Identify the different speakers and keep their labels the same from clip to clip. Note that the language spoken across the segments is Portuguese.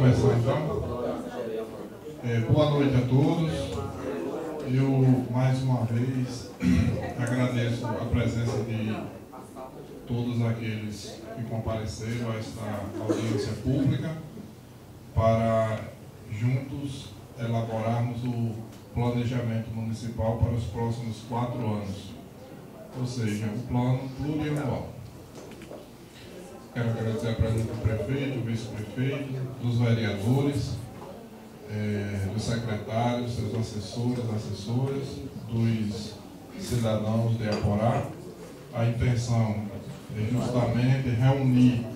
Speaker 1: começar então. Boa noite a todos. Eu, mais uma vez, agradeço a presença de todos aqueles que compareceram a esta audiência pública para juntos elaborarmos o planejamento municipal para os próximos 4 anos, ou seja, o plano plurianual. Quero agradecer a presença do prefeito, do vice-prefeito, dos vereadores, dos secretários, seus assessores, assessoras, dos cidadãos de Aporá. A intenção é justamente reunir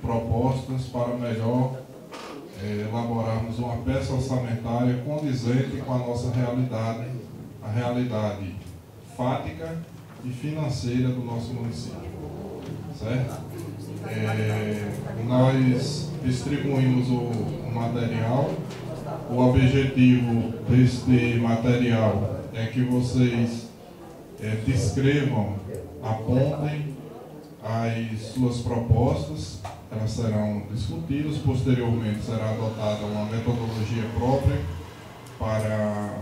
Speaker 1: propostas para melhor elaborarmos uma peça orçamentária condizente com a nossa realidade, a realidade fática e financeira do nosso município. Certo? Nós distribuímos o material. O objetivo deste material é que vocês descrevam, apontem as suas propostas, elas serão discutidas, posteriormente será adotada uma metodologia própria para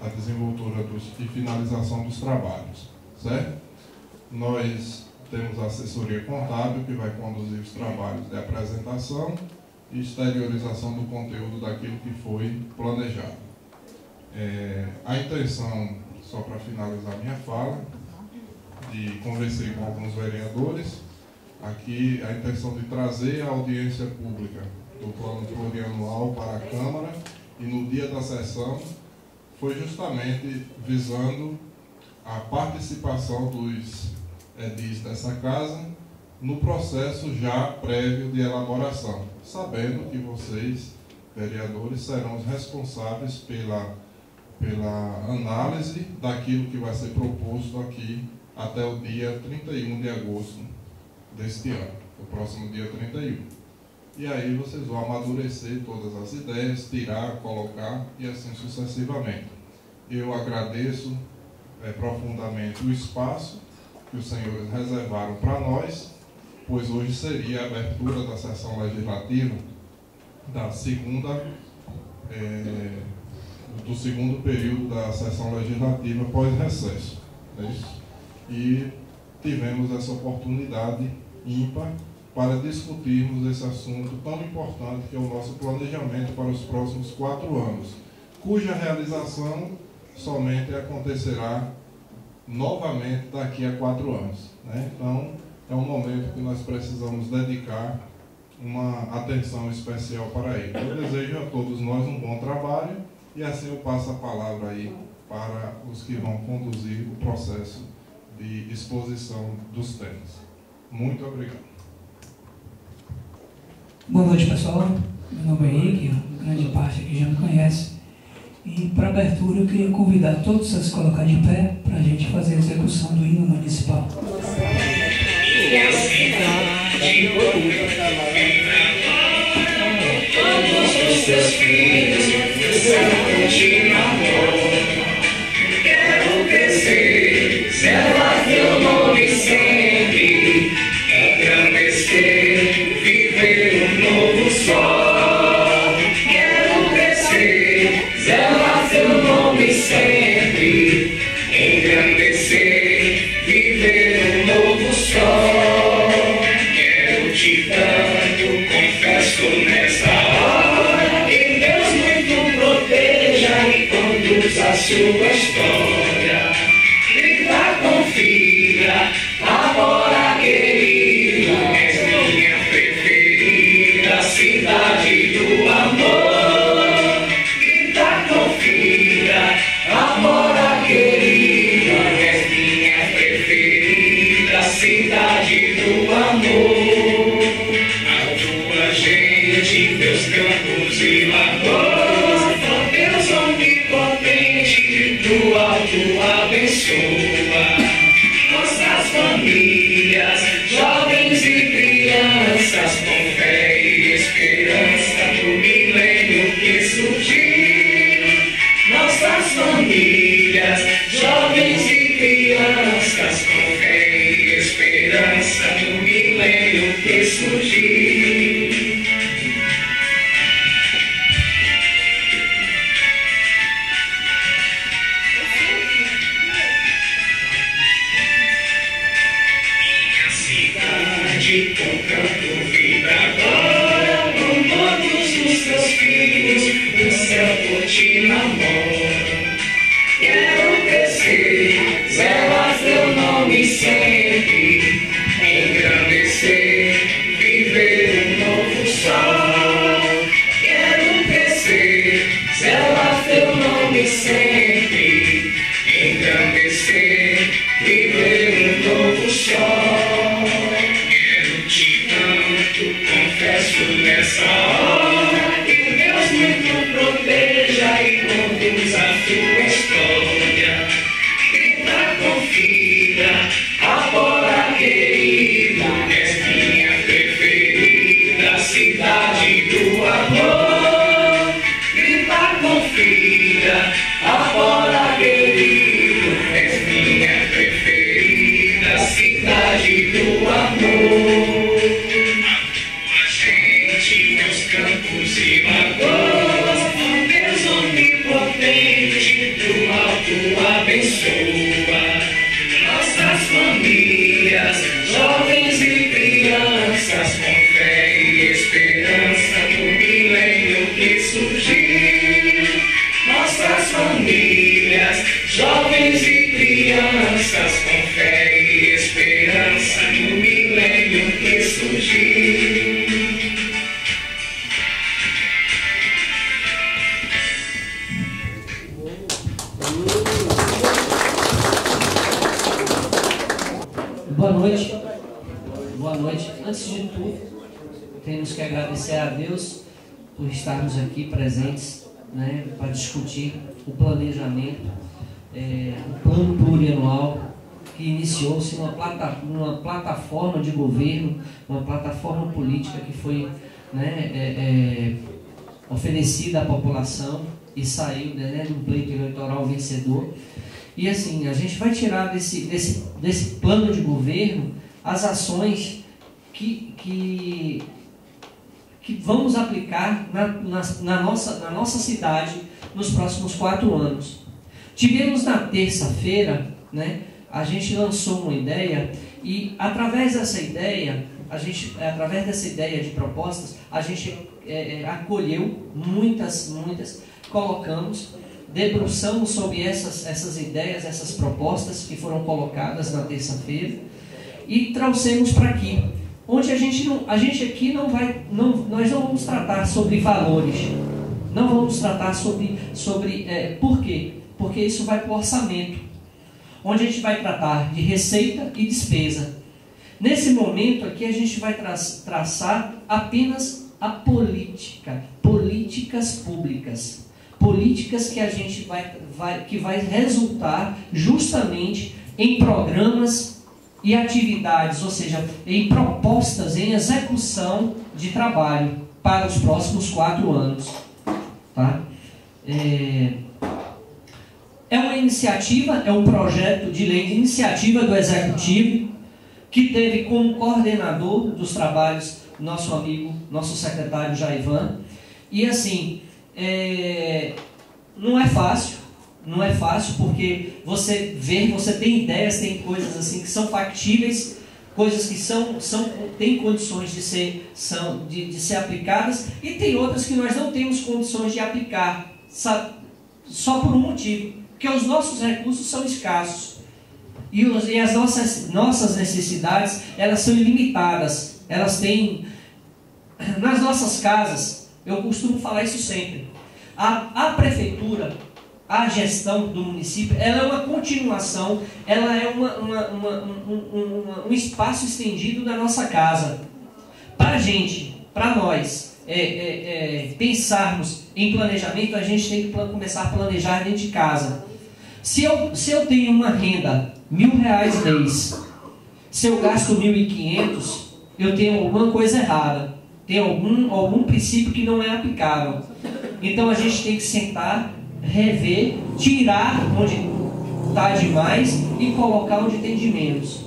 Speaker 1: a desenvoltura e finalização dos trabalhos, certo? Nós temos a assessoria contábil que vai conduzir os trabalhos de apresentação e exteriorização do conteúdo daquilo que foi planejado. A intenção, só para finalizar minha fala, de conversei com alguns vereadores, aqui a intenção de trazer a audiência pública do plano plurianual para a Câmara e no dia da sessão foi justamente visando a participação dos edis dessa casa no processo já prévio de elaboração, sabendo que vocês, vereadores, serão os responsáveis pela análise daquilo que vai ser proposto aqui até o dia 31 de agosto deste ano, o próximo dia 31. E aí vocês vão amadurecer todas as ideias, tirar, colocar e assim sucessivamente. Eu agradeço profundamente o espaço que os senhores reservaram para nós, pois hoje seria a abertura da sessão legislativa do segundo período da sessão legislativa pós-recesso. E tivemos essa oportunidade ímpar para discutirmos esse assunto tão importante que é o nosso planejamento para os próximos 4 anos, cuja realização somente acontecerá novamente daqui a 4 anos. Então, é um momento que nós precisamos dedicar uma atenção especial para ele. Eu desejo a todos nós um bom trabalho e assim eu passo a palavra aí para os que vão conduzir o processo de exposição dos temas. Muito obrigado.
Speaker 2: Boa noite, pessoal. Meu nome é Henrique, grande parte aqui já me conhece. E para abertura eu queria convidar todos a se colocar de pé para a gente fazer a execução do hino municipal.
Speaker 3: Todos os seus filhos são de amor. Quero crescer, zelar teu nome sempre, engrandecer, viver um novo sol. Quero crescer, zelar teu nome sempre, engrandecer, viver um novo sol. Quero te tanto, confesso nessa hora, que Deus muito proteja e conduza a sua história. Grita com filha, agora querida, és minha preferida, cidade do amor. Grita com filha, agora querida, és minha preferida, cidade do amor. A tua gente, teus campos e lagoas, Deus onipotente, do alto abençoa nossas famílias, jovens e crianças, com fé e esperança do milênio que surgiu. Nossas famílias, jovens e crianças, com fé e esperança do milênio que surgiu. filhos do céu por ti namoram. Quero crescer, zelar teu nome sempre, engrandecer, viver um novo sol. Quero crescer, zelar teu nome sempre, engrandecer, viver um novo sol. Quero te tanto, confesso nessa hora, que Deus muito proteja e conduza a tua história. Grita com filha, agora querida, és minha preferida, cidade do amor. Grita com filha, agora querida, és minha preferida, cidade do amor. Meus campos e lagoas, Deus onipotente do alto abençoa nossas famílias, jovens e crianças, com fé e esperança no milênio que surgiu. Nossas famílias, jovens e crianças, com fé e esperança no milênio que surgiu.
Speaker 4: Boa noite. Boa noite. Antes de tudo, temos que agradecer a Deus por estarmos aqui presentes, né, para discutir o planejamento, o plano plurianual que iniciou-se numa plataforma de governo, uma plataforma política que foi, né, oferecida à população e saiu, né, num pleito eleitoral vencedor. E assim, a gente vai tirar desse plano de governo as ações que vamos aplicar na nossa cidade nos próximos 4 anos. Tivemos na terça-feira, né, a gente lançou uma ideia e através dessa ideia de propostas, a gente acolheu muitas, colocamos, debruçamos sobre essas ideias, essas propostas que foram colocadas na terça-feira e trouxemos para aqui, onde nós não vamos tratar sobre valores, não vamos tratar sobre por quê? Porque isso vai para o orçamento, onde a gente vai tratar de receita e despesa. Nesse momento aqui a gente vai traçar apenas a políticas públicas. Políticas que a gente vai resultar justamente em programas e atividades, ou seja, em propostas, em execução de trabalho para os próximos 4 anos. Tá? É uma iniciativa, é um projeto de lei de iniciativa do Executivo, que teve como coordenador dos trabalhos nosso amigo, nosso secretário Jaivan. E assim, não é fácil, porque você tem ideias, tem coisas assim que são factíveis, coisas que têm condições de ser aplicadas, e tem outras que nós não temos condições de aplicar, só por um motivo, porque os nossos recursos são escassos, e as nossas necessidades, elas são ilimitadas. Elas têm, nas nossas casas, eu costumo falar isso sempre, a prefeitura, a gestão do município, ela é uma continuação, ela é um espaço estendido da nossa casa. Para a gente, para nós, pensarmos em planejamento, a gente tem que começar a planejar dentro de casa. Se eu tenho uma renda R$1.000 mês, se eu gasto 1.500, eu tenho alguma coisa errada, tem algum princípio que não é aplicável. Então a gente tem que sentar, rever, tirar onde está demais e colocar onde tem de menos.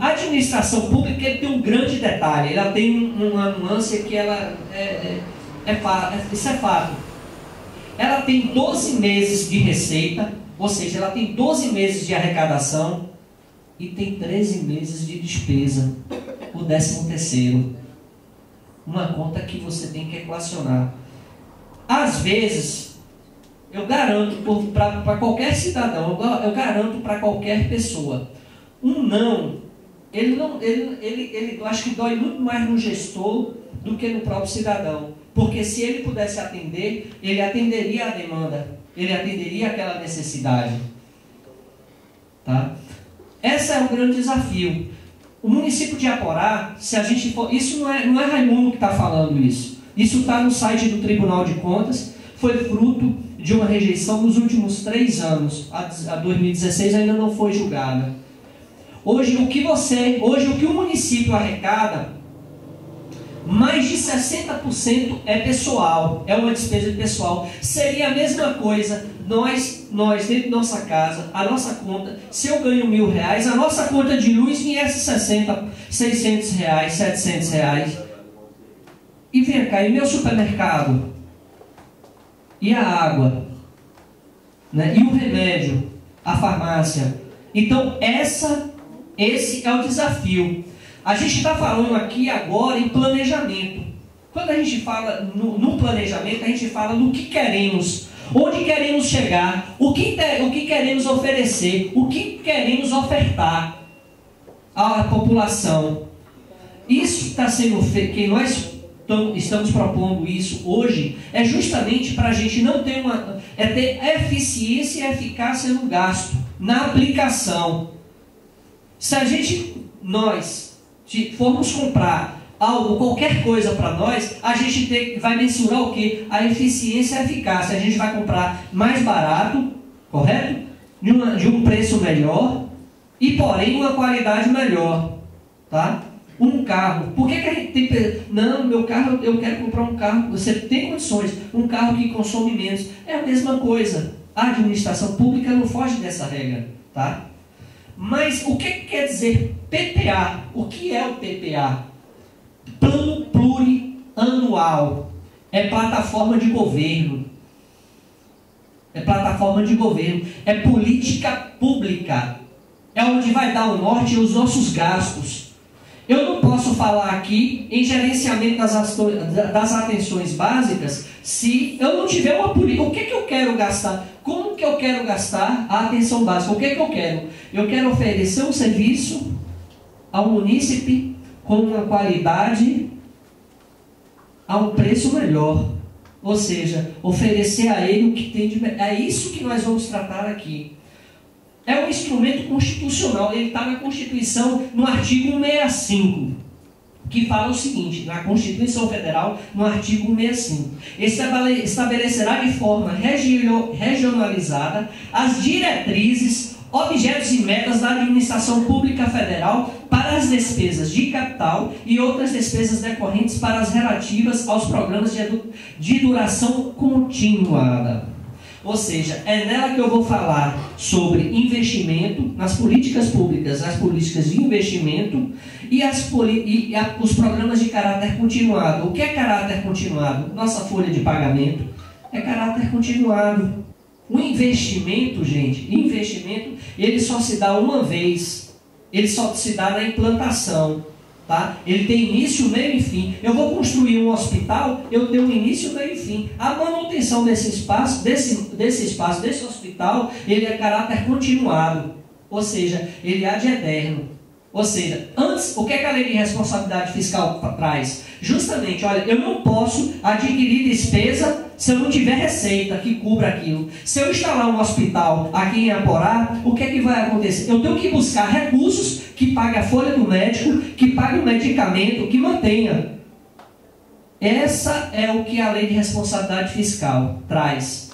Speaker 4: A administração pública tem um grande detalhe, ela tem uma nuance que isso é fato. Ela tem 12 meses de receita, ou seja, ela tem 12 meses de arrecadação e tem 13 meses de despesa, o 13º. Uma conta que você tem que equacionar. às vezes, eu garanto para qualquer cidadão, eu garanto para qualquer pessoa, um não, eu acho que dói muito mais no gestor do que no próprio cidadão. Porque se ele pudesse atender, ele atenderia a demanda, ele atenderia aquela necessidade. Tá? Esse é o grande desafio. O município de Aporá, se a gente for... Isso não é Raimundo que está falando isso. Isso está no site do Tribunal de Contas. Foi fruto de uma rejeição nos últimos 3 anos. A 2016 ainda não foi julgada. Hoje o que o município arrecada, mais de 60% é pessoal, é uma despesa pessoal. Seria a mesma coisa, nós dentro da nossa casa, a nossa conta, se eu ganho R$1.000, a nossa conta de luz viesse 60, 600 reais, 700 reais. E vem cá, e meu supermercado? E a água? Né? E o remédio? A farmácia? Então, esse é o desafio. A gente está falando aqui agora em planejamento. Quando a gente fala no planejamento, a gente fala no que queremos, onde queremos chegar, o que queremos oferecer, o que queremos ofertar à população. Isso está sendo feito, que nós estamos propondo isso hoje, é justamente para a gente não ter ter eficiência e eficácia no gasto, na aplicação. Se nós formos comprar algo, qualquer coisa para nós, a gente vai mensurar o quê? A eficiência e a eficácia. A gente vai comprar mais barato, correto? De um preço melhor e, porém, uma qualidade melhor. Tá? Um carro. Por que a gente tem que... Não, meu carro, eu quero comprar um carro. Você tem condições. Um carro que consome menos. É a mesma coisa. A administração pública não foge dessa regra. Tá? Mas o que quer dizer PPA? O que é o PPA? Plano Plurianual. É plataforma de governo. É plataforma de governo. É política pública. É onde vai dar o norte e os nossos gastos. Eu não posso falar aqui em gerenciamento das atenções básicas se eu não tiver uma política. O que eu quero gastar? Como que eu quero gastar a atenção básica? O que eu quero? Eu quero oferecer um serviço ao munícipe com uma qualidade a um preço melhor. Ou seja, oferecer a ele o que tem de melhor. É isso que nós vamos tratar aqui. É um instrumento constitucional. Ele está na Constituição, no artigo 165, que fala o seguinte, na Constituição Federal, no artigo 165. Estabelecerá de forma regionalizada as diretrizes, objetos e metas da administração pública federal para as despesas de capital e outras despesas decorrentes para as relativas aos programas de duração continuada. Ou seja, é nela que eu vou falar sobre investimento nas políticas públicas, as políticas de investimento e os programas de caráter continuado. O que é caráter continuado? Nossa folha de pagamento é caráter continuado. O investimento, gente, ele só se dá uma vez. Ele só se dá na implantação. Tá? Ele tem início, meio e fim. Eu vou construir um hospital, eu tenho um início, meio e fim. A manutenção desse espaço, desse hospital, ele é caráter continuado. Ou seja, ele é de eterno. Ou seja, antes, o que é que a lei de responsabilidade fiscal traz? Justamente, olha, eu não posso adquirir despesa se eu não tiver receita que cubra aquilo. Se eu instalar um hospital aqui em Aporá, o que é que vai acontecer? Eu tenho que buscar recursos que paguem a folha do médico, que paguem o medicamento, que mantenha. Essa é o que a lei de responsabilidade fiscal traz.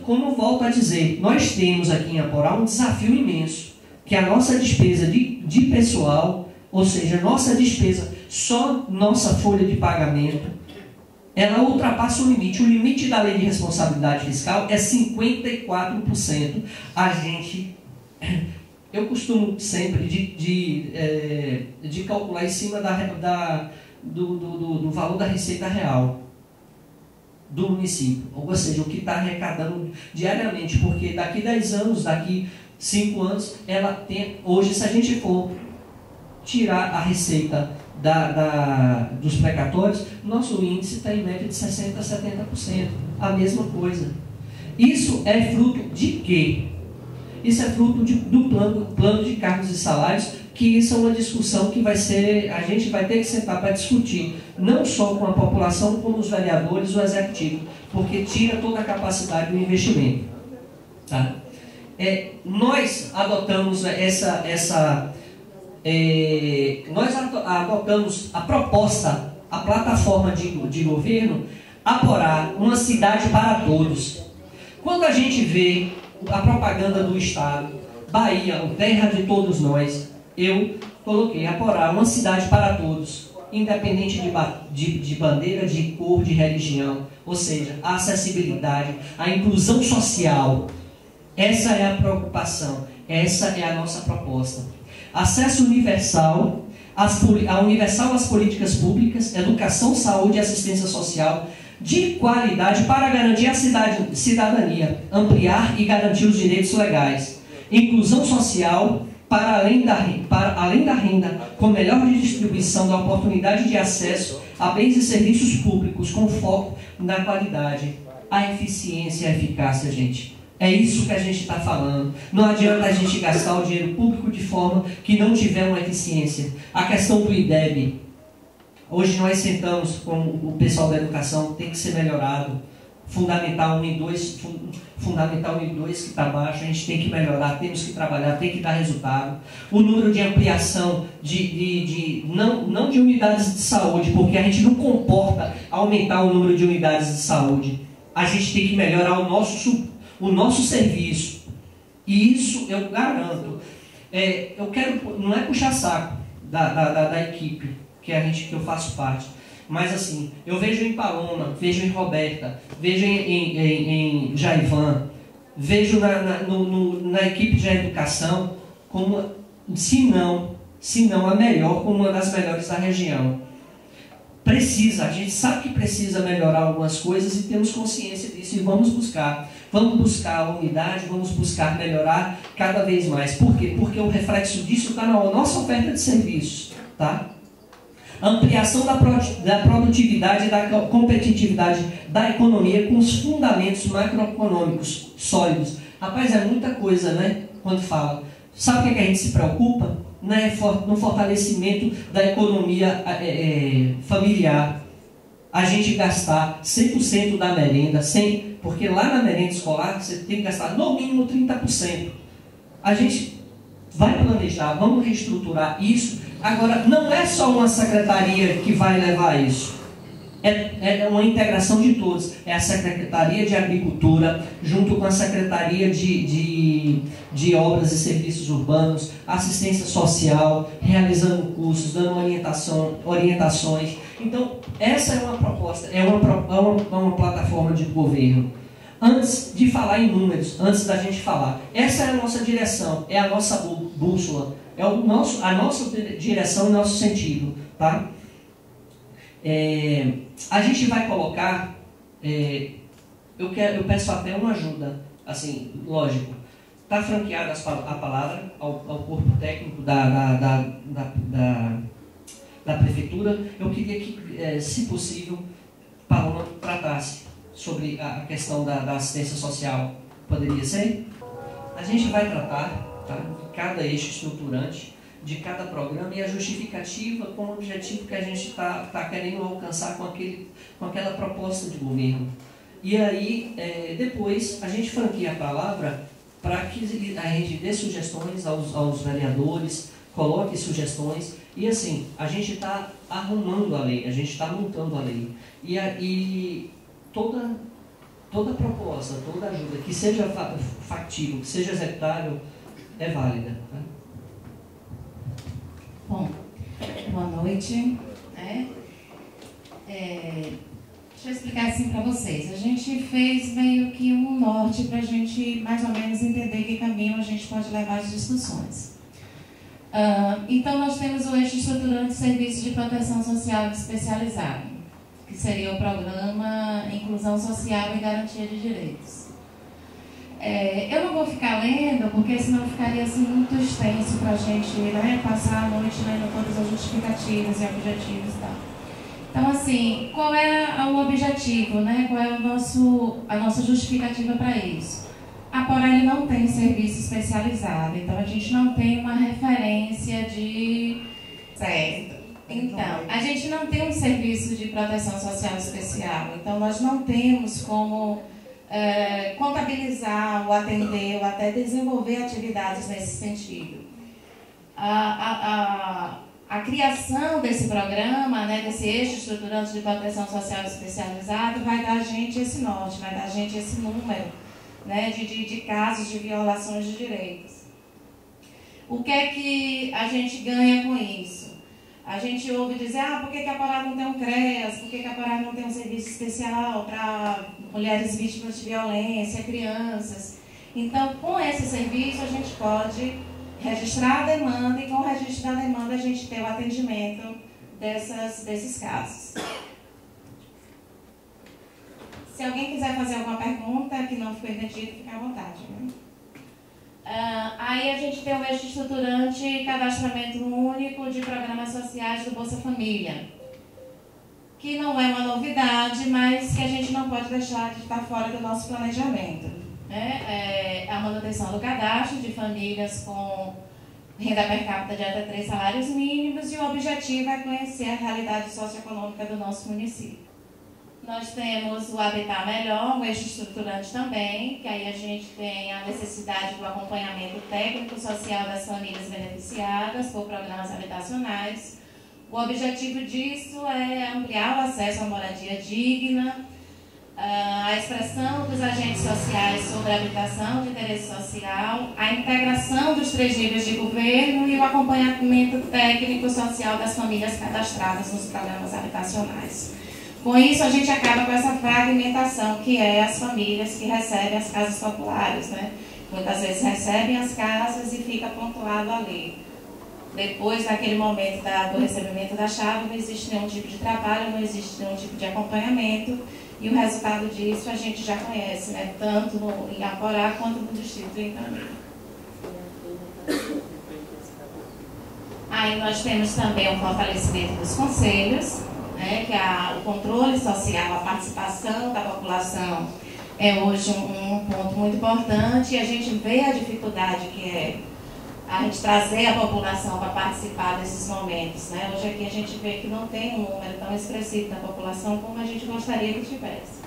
Speaker 4: Como volto a dizer, nós temos aqui em Aporá um desafio imenso, que a nossa despesa de pessoal, ou seja, nossa despesa, só nossa folha de pagamento, ela ultrapassa o limite. O limite da lei de responsabilidade fiscal é 54%. Eu costumo sempre de calcular em cima do valor da receita real do município. Ou seja, o que está arrecadando diariamente, porque daqui 10 anos, daqui 5 anos, ela tem... Hoje, se a gente for tirar a receita dos precatórios, nosso índice está em média de 60% a 70%. A mesma coisa. Isso é fruto de quê? Isso é fruto do plano de cargos e salários, que isso é uma discussão que a gente vai ter que sentar para discutir, não só com a população, como os vereadores, o executivo, porque tira toda a capacidade do investimento. Tá? Nós adotamos nós adotamos a proposta, a plataforma de governo, apoiar uma cidade para todos. Quando a gente vê a propaganda do Estado, Bahia, terra de todos nós, eu coloquei apoiar uma cidade para todos, independente de bandeira, de cor, de religião, ou seja, a acessibilidade, a inclusão social. Essa é a preocupação, essa é a nossa proposta. Acesso universal, universal às políticas públicas, educação, saúde e assistência social de qualidade para garantir a cidadania, ampliar e garantir os direitos legais. Inclusão social para além da renda, com melhor distribuição da oportunidade de acesso a bens e serviços públicos, com foco na qualidade, a eficiência e a eficácia, gente. É isso que a gente está falando. Não adianta a gente gastar o dinheiro público de forma que não tiver uma eficiência. A questão do IDEB. Hoje nós sentamos com o pessoal da educação, tem que ser melhorado. Fundamental 1 e 2, que está baixo, a gente tem que melhorar, temos que trabalhar, tem que dar resultado. O número de ampliação, não de unidades de saúde, porque a gente não comporta aumentar o número de unidades de saúde. A gente tem que melhorar o nosso serviço. E isso eu garanto. Eu quero, não é puxar saco da equipe que eu faço parte. Mas assim, eu vejo em Paloma, vejo em Roberta, vejo em Jaivan, vejo na equipe de educação, como, se não a melhor, como uma das melhores da região. A gente sabe que precisa melhorar algumas coisas e temos consciência disso e vamos buscar. Vamos buscar a unidade, vamos buscar melhorar cada vez mais. Por quê? Porque o reflexo disso está na nossa oferta de serviços. Tá? Ampliação da produtividade e da competitividade da economia com os fundamentos macroeconômicos sólidos. Rapaz, é muita coisa, né? Quando fala. Sabe o que a gente se preocupa? No fortalecimento da economia familiar. A gente gastar 100% da merenda, porque lá na merenda escolar você tem que gastar no mínimo 30%. A gente vai planejar, vamos reestruturar isso. Agora, não é só uma secretaria que vai levar isso. É uma integração de todos. É a Secretaria de Agricultura, junto com a Secretaria de Obras e Serviços Urbanos, assistência social, realizando cursos, dando orientações. Então, essa é uma proposta, é uma plataforma de governo. Antes de falar em números, antes da gente falar, essa é a nossa direção, é a nossa bússola. É a nossa direção e nosso sentido, tá? A gente vai colocar, eu peço até uma ajuda, assim, lógico, está franqueada a palavra ao corpo técnico da prefeitura. Eu queria que, se possível, Paloma tratasse sobre a questão da assistência social. Poderia ser? A gente vai tratar, tá, de cada eixo estruturante, de cada programa e a justificativa com o objetivo que a gente está querendo alcançar com aquela proposta de governo. E aí, depois, a gente franqueia a palavra para que a gente dê sugestões aos vereadores, coloque sugestões, e assim, a gente está arrumando a lei, a gente está montando a lei. E toda proposta, toda ajuda que seja factível, que seja executável, é válida. Tá?
Speaker 5: Bom, boa noite. Deixa eu explicar assim para vocês. A gente fez meio que um norte para a gente mais ou menos entender que caminho a gente pode levar as discussões. Então, nós temos o eixo estruturante de serviços de proteção social especializado, que seria o programa Inclusão Social e Garantia de Direitos. Eu não vou ficar lendo, porque senão ficaria assim, muito extenso para a gente, né, passar a noite lendo todas as justificativas e objetivos e tal. Então, assim, qual é o objetivo, né? Qual é a nossa justificativa para isso? A Porelli não tem serviço especializado, então a gente não tem uma referência de... Certo. Então, a gente não tem um serviço de proteção social especial, então nós não temos como contabilizar ou atender ou até desenvolver atividades nesse sentido. A criação desse programa, né, desse eixo estruturante de proteção social especializado, vai dar a gente esse norte, vai dar a gente esse número, né, de casos de violações de direitos. O que é que a gente ganha com isso? A gente ouve dizer, por que a Pará não tem um CREAS, por que a Pará não tem um serviço especial para mulheres vítimas de violência, crianças. Então, com esse serviço, a gente pode registrar a demanda e com o registro da demanda a gente ter o atendimento desses casos. Se alguém quiser fazer alguma pergunta que não ficou entendido, fique à vontade. Né? Aí a gente tem o eixo estruturante e cadastramento único de programas sociais do Bolsa Família, que não é uma novidade, mas que a gente não pode deixar de estar fora do nosso planejamento. Né? A manutenção do cadastro de famílias com renda per capita de até 3 salários mínimos, e o objetivo é conhecer a realidade socioeconômica do nosso município. Nós temos o Habitar Melhor, um eixo estruturante também, que aí a gente tem a necessidade do acompanhamento técnico-social das famílias beneficiadas por programas habitacionais. O objetivo disso é ampliar o acesso à moradia digna, a expressão dos agentes sociais sobre a habitação de interesse social, a integração dos 3 níveis de governo e o acompanhamento técnico-social das famílias cadastradas nos programas habitacionais. Com isso, a gente acaba com essa fragmentação, que é as famílias que recebem as casas populares, né? Muitas vezes recebem as casas e fica pontuado ali. Depois, naquele momento do recebimento da chave, não existe nenhum tipo de trabalho, não existe nenhum tipo de acompanhamento, e o resultado disso a gente já conhece, né? Tanto em Aporá quanto no distrito de Encaminho. Aí nós temos também o fortalecimento dos conselhos, né, que o controle social, a participação da população é hoje um ponto muito importante, e a gente vê a dificuldade que é a gente trazer a população para participar desses momentos. Né? Hoje aqui a gente vê que não tem um número tão expressivo da população como a gente gostaria que tivesse.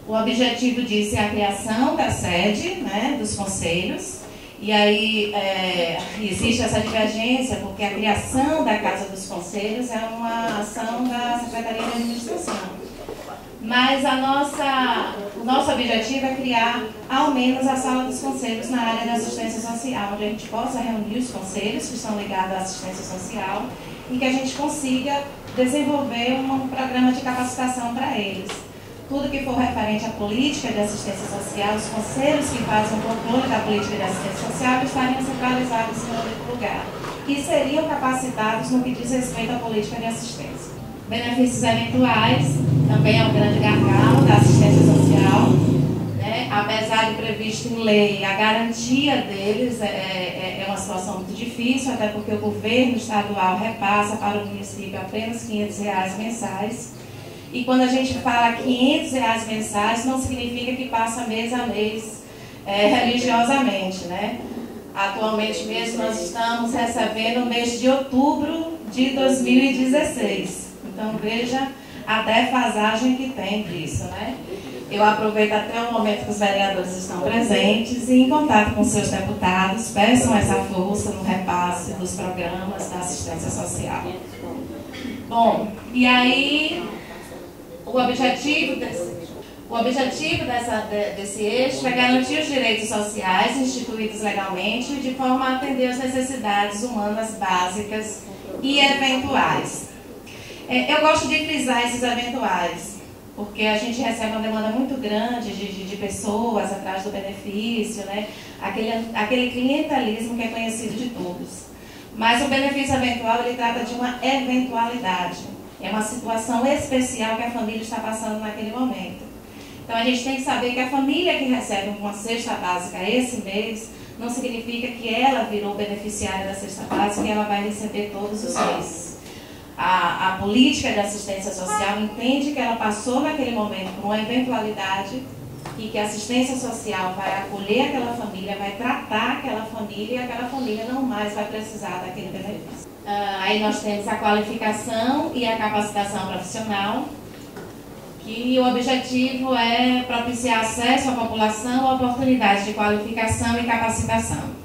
Speaker 5: O objetivo disso é a criação da sede, né, dos conselhos. E aí existe essa divergência, porque a criação da Casa dos Conselhos é uma ação da Secretaria de Administração. Mas o nosso objetivo é criar, ao menos, a Sala dos Conselhos na área da assistência social, onde a gente possa reunir os conselhos que estão ligados à assistência social e que a gente consiga desenvolver um programa de capacitação para eles. Tudo que for referente à política de assistência social, os conselhos que fazem o controle da política de assistência social estariam centralizados em outro lugar e seriam capacitados no que diz respeito à política de assistência. Benefícios eventuais também é um grande gargalo da assistência social, né? Apesar de previsto em lei, a garantia deles é uma situação muito difícil, até porque o governo estadual repassa para o município apenas R$ 500 mensais. E quando a gente fala R$ 500 mensais, não significa que passa mês a mês religiosamente, né? Atualmente mesmo nós estamos recebendo o mês de outubro de 2016. Então veja a defasagem que tem disso, né? Eu aproveito até o momento que os vereadores estão presentes e, em contato com seus deputados, peçam essa força no repasse dos programas da assistência social. Bom, e aí... O objetivo desse eixo é garantir os direitos sociais instituídos legalmente de forma a atender às necessidades humanas básicas e eventuais. Eu gosto de frisar esses eventuais, porque a gente recebe uma demanda muito grande de pessoas atrás do benefício, né? Aquele clientelismo que é conhecido de todos. Mas o benefício eventual, ele trata de uma eventualidade. É uma situação especial que a família está passando naquele momento. Então a gente tem que saber que a família que recebe uma cesta básica esse mês não significa que ela virou beneficiária da cesta básica e ela vai receber todos os meses. A política de assistência social entende que ela passou naquele momento por uma eventualidade e que a assistência social vai acolher aquela família, vai tratar aquela família e aquela família não mais vai precisar daquele benefício. Aí nós temos a qualificação e a capacitação profissional, que o objetivo é propiciar acesso à população a oportunidades de qualificação e capacitação.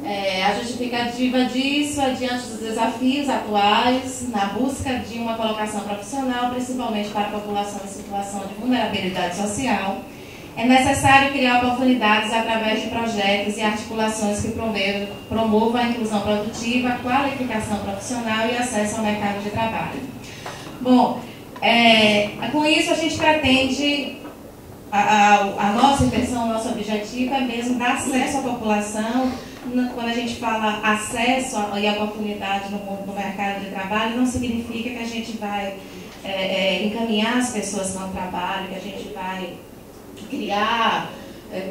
Speaker 5: A justificativa disso é diante dos desafios atuais na busca de uma colocação profissional, principalmente para a população em situação de vulnerabilidade social. É necessário criar oportunidades através de projetos e articulações que promovam a inclusão produtiva, a qualificação profissional e acesso ao mercado de trabalho. Bom, com isso a gente pretende, a nossa intenção, o nosso objetivo é mesmo dar acesso à população. Quando a gente fala acesso e oportunidade no mercado de trabalho, não significa que a gente vai encaminhar as pessoas para o trabalho, que a gente vai criar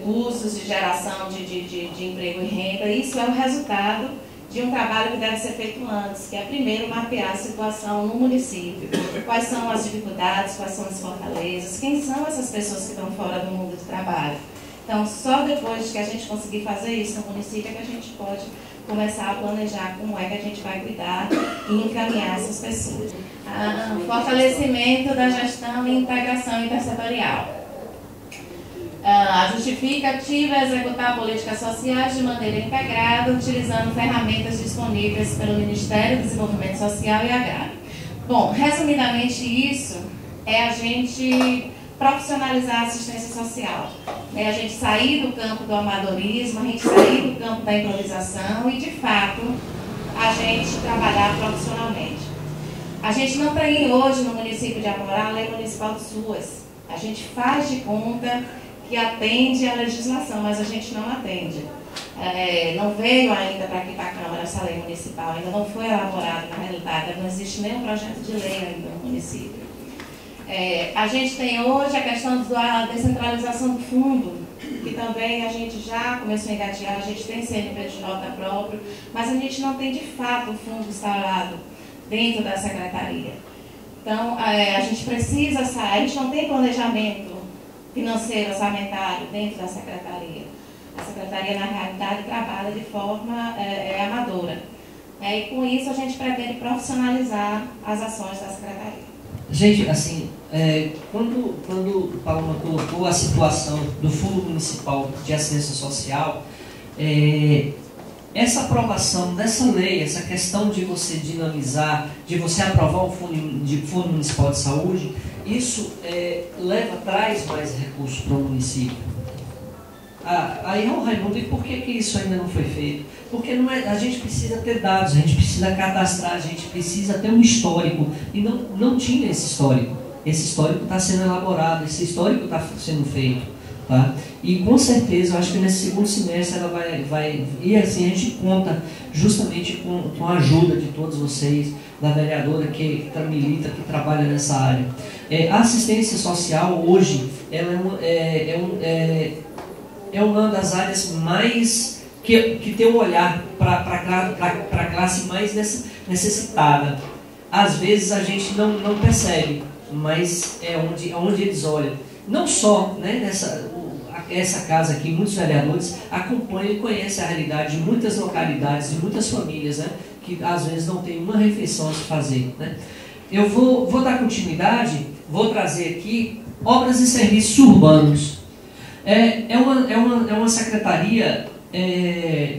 Speaker 5: cursos de geração de emprego e renda. Isso é o resultado de um trabalho que deve ser feito antes, que é primeiro mapear a situação no município. Quais são as dificuldades, quais são as fortalezas, quem são essas pessoas que estão fora do mundo do trabalho. Então, só depois que a gente conseguir fazer isso no município é que a gente pode começar a planejar como é que a gente vai cuidar e encaminhar essas pessoas. Fortalecimento da gestão e integração intersetorial. A justificativa é executar políticas sociais de maneira integrada, utilizando ferramentas disponíveis pelo Ministério do Desenvolvimento Social e Agrário. Bom, resumidamente isso é a gente profissionalizar a assistência social. A gente sair do campo do amadorismo, a gente sair do campo da improvisação e, de fato, a gente trabalhar profissionalmente. A gente não tem hoje no município de Amorá a Lei Municipal de SUAS. A gente faz de conta que atende à legislação, mas a gente não atende. Não veio ainda para aqui para a Câmara essa lei municipal, ainda não foi elaborada na realidade, não existe nenhum projeto de lei ainda no município. A gente tem hoje a questão da descentralização do fundo, que também a gente já começou a engatear, a gente tem CNPJ próprio, mas a gente não tem de fato o fundo instalado dentro da secretaria. Então, a gente precisa sair, a gente não tem planejamento financeiro, orçamentário dentro da secretaria. A secretaria, na realidade, trabalha de forma amadora. E com isso a gente pretende profissionalizar as ações da secretaria.
Speaker 4: Gente, assim, quando Paloma colocou a situação do Fundo Municipal de Assistência Social, essa aprovação dessa lei, essa questão de você dinamizar, de você aprovar o Fundo Municipal de Saúde, isso traz mais recursos para o município. Aí, Raimundo, e por que isso ainda não foi feito? Porque a gente precisa ter dados, a gente precisa cadastrar, a gente precisa ter um histórico. E não tinha esse histórico. Esse histórico está sendo elaborado, esse histórico está sendo feito. Tá? E com certeza, eu acho que nesse segundo semestre ela vai. E assim, a gente conta justamente com a ajuda de todos vocês, da vereadora que milita, que trabalha nessa área. A assistência social hoje ela é uma das áreas mais que tem um olhar para a classe mais necessitada. Às vezes a gente não percebe, mas é onde eles olham. Não só, né, essa casa aqui, muitos vereadores acompanham e conhecem a realidade de muitas localidades, de muitas famílias, né, que às vezes não tem uma refeição a se fazer. Né. Eu vou dar continuidade, vou trazer aqui obras e serviços urbanos. É uma secretaria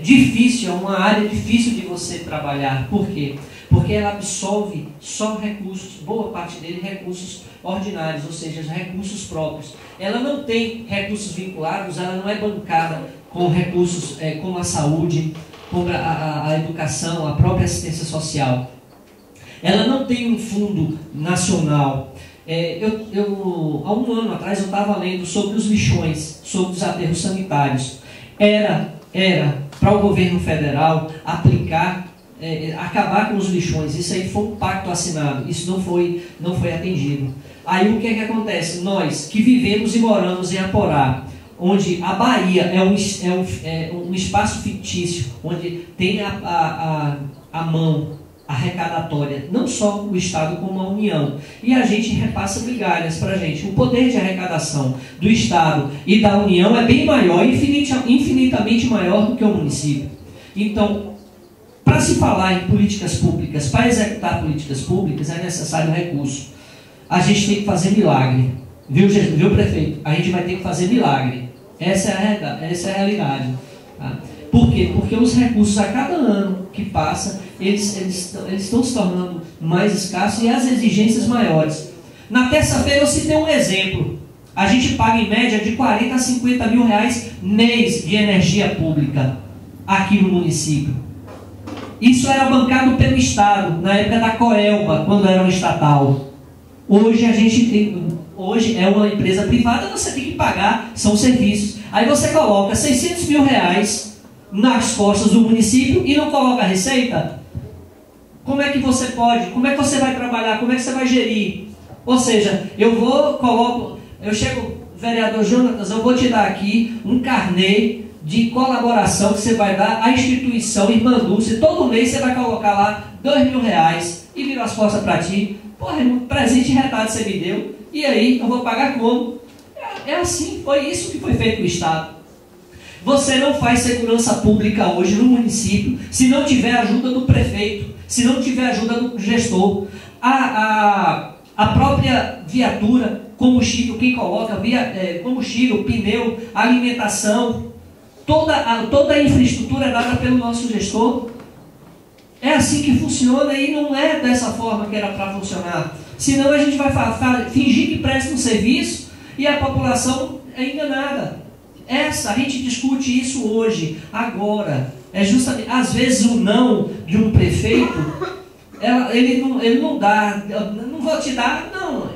Speaker 4: difícil, é uma área difícil de você trabalhar. Por quê? Porque ela absorve só recursos, boa parte dele, recursos ordinários, ou seja, recursos próprios. Ela não tem recursos vinculados, ela não é bancada com recursos como a saúde, como a educação, a própria assistência social. Ela não tem um fundo nacional. Há um ano atrás eu estava lendo sobre os lixões, sobre os aterros sanitários. Era para o governo federal acabar com os lixões. Isso aí foi um pacto assinado, isso não foi atendido. Aí o que é que acontece? Nós que vivemos e moramos em Aporá, onde a Bahia é um espaço fictício, onde tem a mão arrecadatória, não só o Estado como a União, e a gente repassa migalhas para a gente. O poder de arrecadação do Estado e da União é bem maior, infinitamente maior do que o município. Então, para se falar em políticas públicas, para executar políticas públicas, é necessário recurso. A gente tem que fazer milagre. Viu, prefeito? A gente vai ter que fazer milagre. Essa é a realidade. Tá? Por quê? Porque os recursos a cada ano que passa, eles estão se tornando mais escassos e as exigências maiores. Na terça-feira eu citei um exemplo. A gente paga em média de 40 a 50 mil reais mês de energia pública aqui no município. Isso era bancado pelo Estado, na época da Coelba, quando era um estatal. Hoje é uma empresa privada, você tem que pagar, são serviços. Aí você coloca 600 mil reais nas costas do município e não coloca a receita? Como é que você pode? Como é que você vai trabalhar? Como é que você vai gerir? Ou seja, eu chego, vereador Jonatas, eu vou te dar aqui um carnê de colaboração que você vai dar à instituição Irmã Dulce. Todo mês você vai colocar lá 2 mil reais e virou as costas para ti. Porra, irmão, presente retado você me deu. E aí, eu vou pagar como? É assim, foi isso que foi feito no Estado. Você não faz segurança pública hoje no município se não tiver ajuda do prefeito, se não tiver ajuda do gestor. A própria viatura, combustível, quem coloca, combustível, pneu, alimentação, toda a infraestrutura é dada pelo nosso gestor. É assim que funciona e não é dessa forma que era para funcionar. Senão a gente vai fingir que presta um serviço e a população é enganada. A gente discute isso hoje, agora. É justamente, às vezes o não de um prefeito, ele não dá, não vou te dar, não.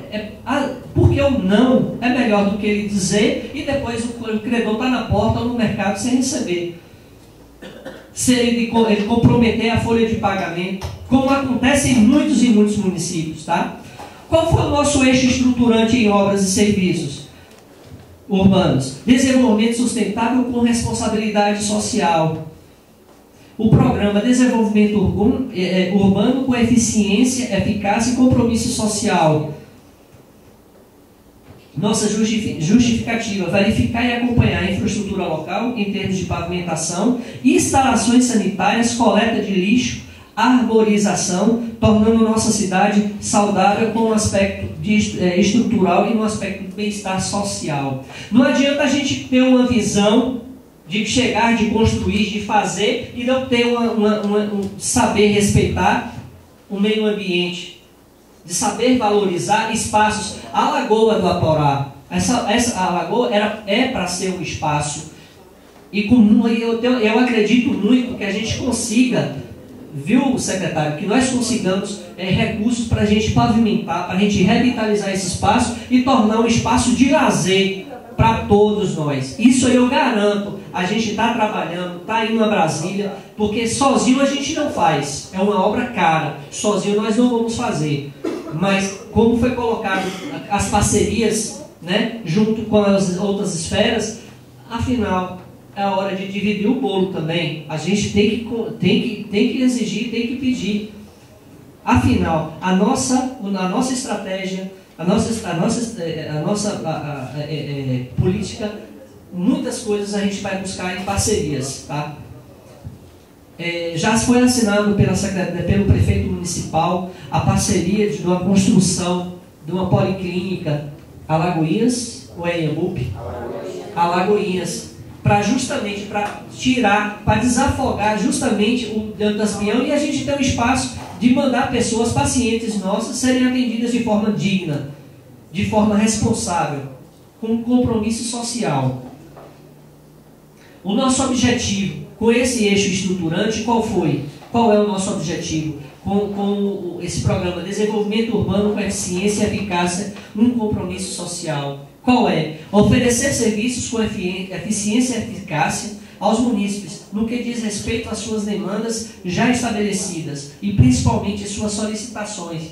Speaker 4: Porque o não é melhor do que ele dizer e depois o credor está na porta ou no mercado sem receber. Se ele comprometer a folha de pagamento, como acontece em muitos e muitos municípios, tá? Qual foi o nosso eixo estruturante em obras e serviços urbanos? Desenvolvimento sustentável com responsabilidade social. O programa Desenvolvimento Urbano com eficiência, eficácia e compromisso social. Nossa justificativa: verificar e acompanhar a infraestrutura local em termos de pavimentação, instalações sanitárias, coleta de lixo, arborização, tornando nossa cidade saudável com um aspecto estrutural e no aspecto de bem-estar social. Não adianta a gente ter uma visão de chegar, de construir, de fazer e não ter saber respeitar o meio ambiente, de saber valorizar espaços. A Lagoa do Aporá, a lagoa é para ser um espaço, e eu acredito muito que a gente consiga, viu, secretário, que nós consigamos recursos para a gente pavimentar, para a gente revitalizar esse espaço e tornar um espaço de lazer para todos nós. Isso eu garanto. A gente está trabalhando, está indo a Brasília, porque sozinho a gente não faz. É uma obra cara. Sozinho nós não vamos fazer. Mas como foi colocado as parcerias, né, junto com as outras esferas, afinal é a hora de dividir o bolo também. A gente tem que exigir, tem que pedir. Afinal, a nossa estratégia, a nossa política, muitas coisas a gente vai buscar em parcerias, tá? Já foi assinado pelo prefeito municipal a parceria de uma construção de uma policlínica Alagoinhas, ou é Iambupe? Alagoinhas, justamente para tirar, para desafogar justamente o Dantas Pinhão, e a gente tem um espaço de mandar pessoas, pacientes nossas, serem atendidas de forma digna, de forma responsável, com compromisso social. O nosso objetivo com esse eixo estruturante, qual foi? Qual é o nosso objetivo com esse programa Desenvolvimento Urbano com Eficiência e Eficácia, um compromisso social? Qual é? Oferecer serviços com eficiência e eficácia aos munícipes, no que diz respeito às suas demandas já estabelecidas e principalmente suas solicitações.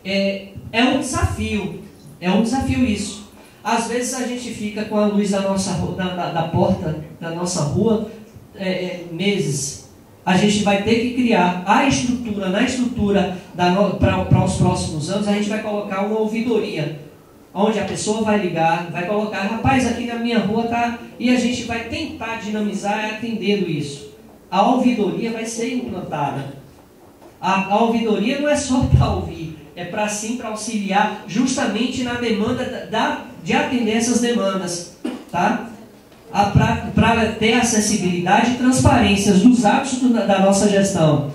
Speaker 4: É um desafio É um desafio isso. Às vezes a gente fica com a luz da nossa da porta da nossa rua meses. A gente vai ter que criar a estrutura, na estrutura para os próximos anos, a gente vai colocar uma ouvidoria, onde a pessoa vai ligar, vai colocar, rapaz, aqui na minha rua tá, e a gente vai tentar dinamizar atendendo isso. A ouvidoria vai ser implantada. A ouvidoria não é só para ouvir, é para sim, para auxiliar justamente na demanda de atender essas demandas, tá? Para ter acessibilidade e transparência dos atos da nossa gestão.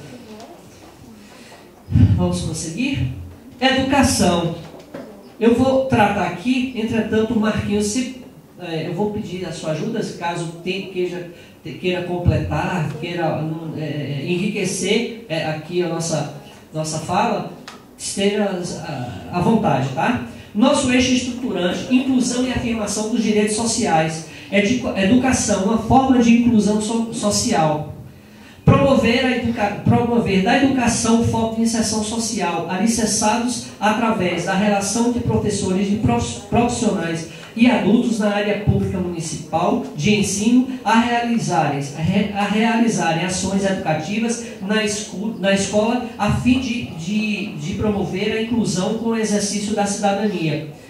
Speaker 4: Vamos prosseguir? Educação. Eu vou tratar aqui, entretanto, Marquinhos, eu vou pedir a sua ajuda, caso queira completar, queira enriquecer aqui a nossa fala, esteja à vontade, tá? Nosso eixo estruturante, inclusão e afirmação dos direitos sociais. Educação, uma forma de inclusão social. Promover da educação foco de inserção social, alicerçados através da relação de professores e profissionais e adultos na área pública municipal de ensino a realizarem ações educativas na escola a fim de promover a inclusão com o exercício da cidadania.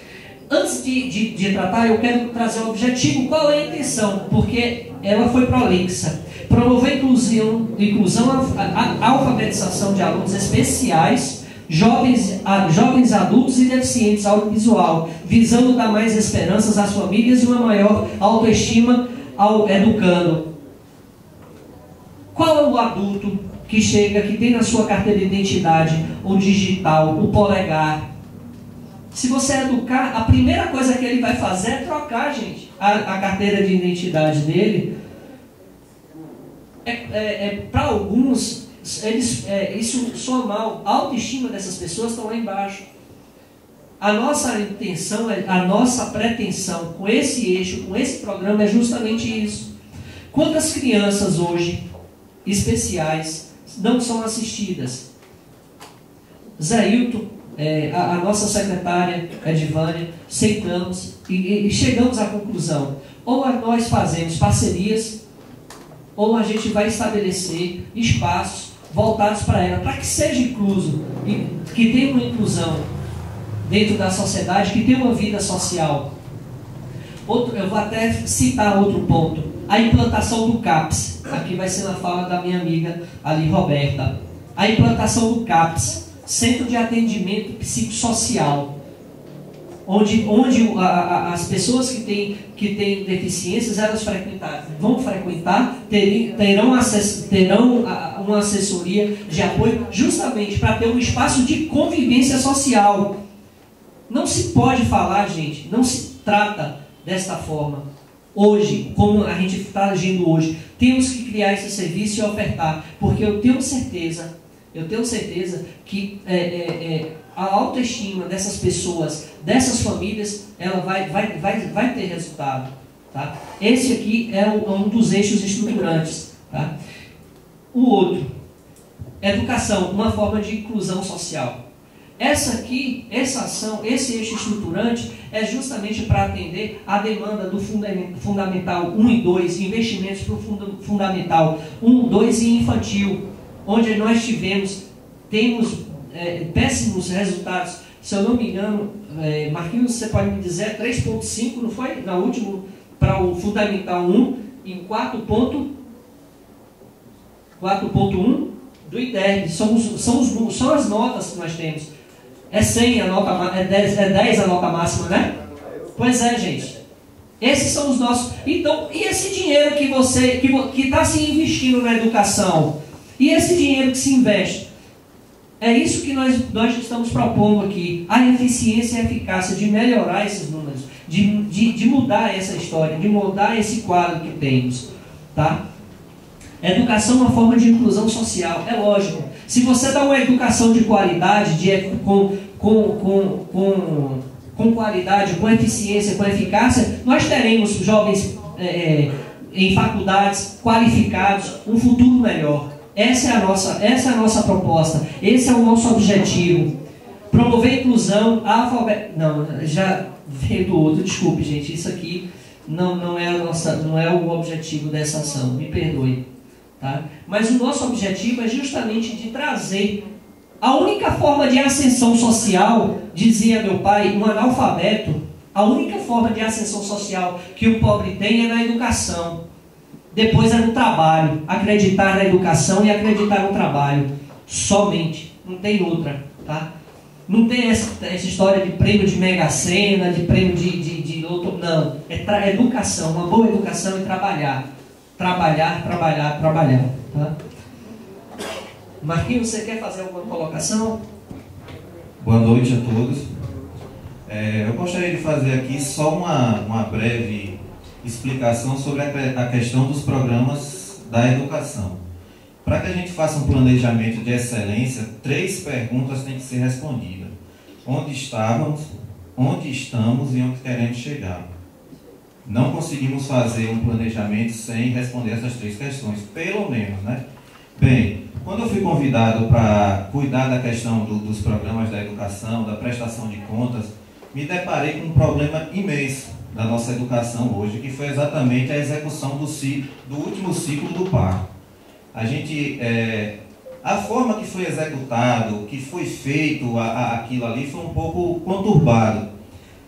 Speaker 4: Antes de tratar, eu quero trazer o objetivo. Qual é a intenção? Porque ela foi prolixa. Promover inclusão, a alfabetização de alunos especiais, jovens adultos e deficientes audiovisual, visando dar mais esperanças às famílias e uma maior autoestima ao educando. Qual é o adulto que chega, que tem na sua carteira de identidade o digital, o polegar? Se você educar, a primeira coisa que ele vai fazer é trocar, gente, a carteira de identidade dele. Para alguns, isso soa mal. A autoestima dessas pessoas estão lá embaixo. A nossa intenção, a nossa pretensão com esse eixo, com esse programa, é justamente isso. Quantas crianças hoje, especiais, não são assistidas? Zé Hilton, a nossa secretária Edivânia, sentamos e chegamos à conclusão: ou nós fazemos parcerias, ou a gente vai estabelecer espaços voltados para ela, para que seja incluso, e que tenha uma inclusão dentro da sociedade, que tenha uma vida social. Eu vou até citar outro ponto: a implantação do CAPS. Aqui vai ser na fala da minha amiga ali, Roberta. A implantação do CAPS, Centro de Atendimento Psicossocial, onde as pessoas que têm deficiências, elas vão frequentar, terão uma assessoria de apoio, justamente para ter um espaço de convivência social. Não se pode falar, gente, não se trata desta forma. Hoje, como a gente está agindo hoje, temos que criar esse serviço e ofertar, porque eu tenho certeza que a autoestima dessas pessoas, dessas famílias, ela vai ter resultado. Tá? Esse aqui é um dos eixos estruturantes. Tá? O outro, educação, uma forma de inclusão social. Essa ação, esse eixo estruturante é justamente para atender a demanda do Fundamental 1 e 2, investimentos para o Fundamental 1, 2 e infantil, onde nós temos péssimos resultados. Se eu não me engano, Marquinhos, você pode me dizer, 3,5, não foi? Na última, para o Fundamental 1, em 4,1 do IDERB. São as notas que nós temos. É 100 a nota, é 10 a nota máxima, né? Pois é, gente. Esses são os nossos. Então, e esse dinheiro que está se investindo na educação? E esse dinheiro que se investe? É isso que nós estamos propondo aqui. A eficiência e a eficácia de melhorar esses números, de mudar essa história, de mudar esse quadro que temos. Tá? Educação é uma forma de inclusão social. É lógico. Se você dá uma educação de qualidade, com qualidade, com eficiência, com eficácia, nós teremos jovens em faculdades qualificados, um futuro melhor. Essa é a nossa proposta, esse é o nosso objetivo. Promover a inclusão, Não, já veio do outro, desculpe, gente, isso aqui não é o objetivo dessa ação, me perdoe. Tá? Mas o nosso objetivo é justamente de trazer a única forma de ascensão social, dizia meu pai, um analfabeto, a única forma de ascensão social que o pobre tem é na educação. Depois é no trabalho, acreditar na educação e acreditar no trabalho. Somente, não tem outra. Tá? Não tem essa história de prêmio de Mega Sena, de prêmio de loto, não. É educação, uma boa educação e trabalhar. Trabalhar. Tá? Marquinhos, você quer fazer alguma colocação?
Speaker 6: Boa noite a todos. Eu gostaria de fazer aqui só uma breve explicação sobre a questão dos programas da educação. Para que a gente faça um planejamento de excelência, 3 perguntas têm que ser respondidas. Onde estávamos, onde estamos e onde queremos chegar. Não conseguimos fazer um planejamento sem responder essas 3 questões, pelo menos, né? Bem, quando eu fui convidado para cuidar da questão dos programas da educação, da prestação de contas, me deparei com um problema imenso da nossa educação hoje, que foi exatamente a execução do último ciclo do PAR. A forma que foi executado, que foi feito aquilo ali, foi um pouco conturbado.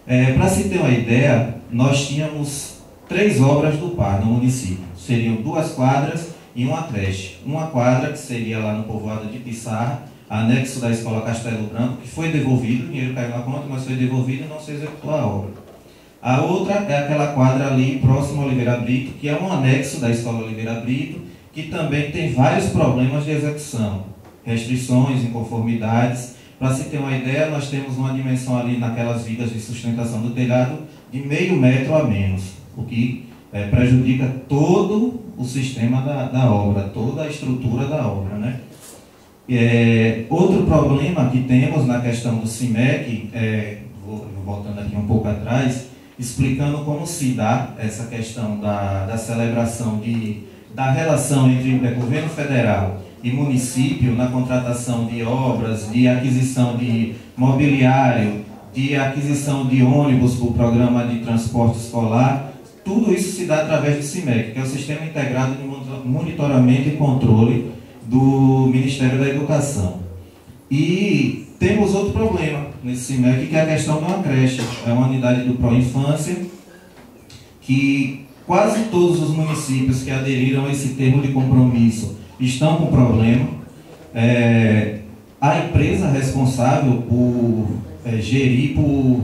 Speaker 6: Para se ter uma ideia, nós tínhamos 3 obras do PAR no município. Seriam 2 quadras e uma creche. Uma quadra, que seria lá no povoado de Pissarra, anexo da Escola Castelo Branco, que foi devolvido, o dinheiro caiu na conta, mas foi devolvido e não se executou a obra. A outra é aquela quadra ali próximo ao Oliveira Brito, que é um anexo da Escola Oliveira Brito, que também tem vários problemas de execução, restrições, inconformidades. Para se ter uma ideia, nós temos uma dimensão ali naquelas vigas de sustentação do telhado de meio metro a menos, o que prejudica todo o sistema da obra, toda a estrutura da obra, né? Outro problema que temos na questão do CIMEC, vou voltando aqui um pouco atrás, explicando como se dá essa questão da celebração da relação entre governo federal e município na contratação de obras, de aquisição de mobiliário, de aquisição de ônibus para o programa de transporte escolar. Tudo isso se dá através do CIMEC, que é o Sistema Integrado de Monitoramento e Controle do Ministério da Educação. E temos outro problema nesse CIMEC, que é a questão de uma creche. É uma unidade do Pró-Infância, que quase todos os municípios que aderiram a esse termo de compromisso estão com problema. A empresa responsável por gerir, por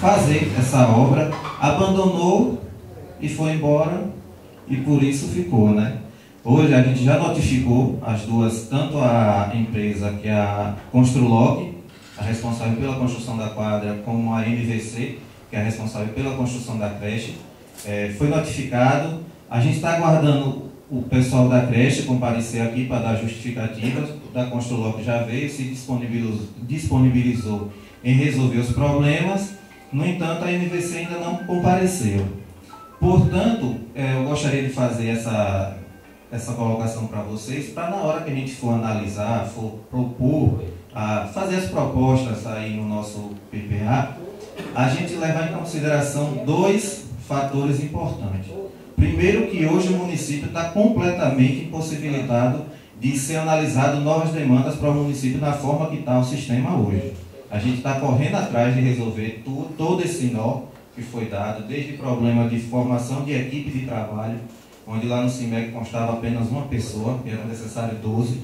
Speaker 6: fazer essa obra, abandonou e foi embora, e por isso ficou, né? Hoje a gente já notificou as duas, tanto a empresa que é a Construloc, a responsável pela construção da quadra, como a MVC, que é a responsável pela construção da creche. Foi notificado. A gente está aguardando o pessoal da creche comparecer aqui para dar justificativas. Da Construloc já veio, se disponibilizou em resolver os problemas. No entanto, a MVC ainda não compareceu. Portanto, eu gostaria de fazer essa colocação para vocês, para na hora que a gente for analisar, for propor, fazer as propostas aí no nosso PPA, a gente levar em consideração 2 fatores importantes. Primeiro, que hoje o município está completamente impossibilitado de ser analisado novas demandas para o município na forma que está o sistema hoje. A gente está correndo atrás de resolver todo esse nó que foi dado, desde problema de formação de equipe de trabalho, onde lá no CIMEC constava apenas uma pessoa, e era necessário 12.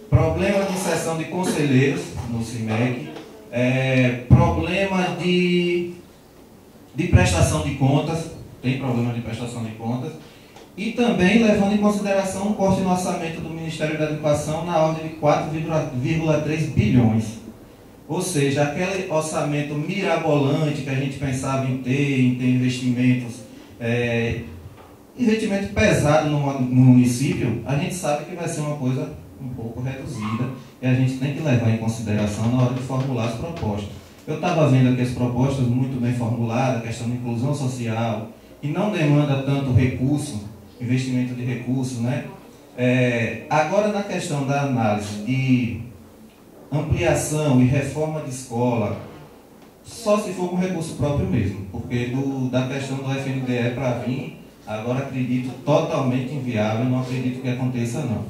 Speaker 6: Problema de inserção de conselheiros no CIMEC, problema de prestação de contas, tem problema de prestação de contas, e também levando em consideração um corte no orçamento do Ministério da Educação na ordem de 4,3 bilhões. Ou seja, aquele orçamento mirabolante que a gente pensava em ter investimentos, investimento pesado no município, a gente sabe que vai ser uma coisa um pouco reduzida e a gente tem que levar em consideração na hora de formular as propostas. Eu estava vendo aqui as propostas muito bem formuladas, a questão de inclusão social, que não demanda tanto recurso, investimento de recurso, né? Agora, na questão da análise ampliação e reforma de escola, só se for com recurso próprio mesmo, porque da questão do FNDE para vir, agora acredito totalmente inviável, não acredito que aconteça não.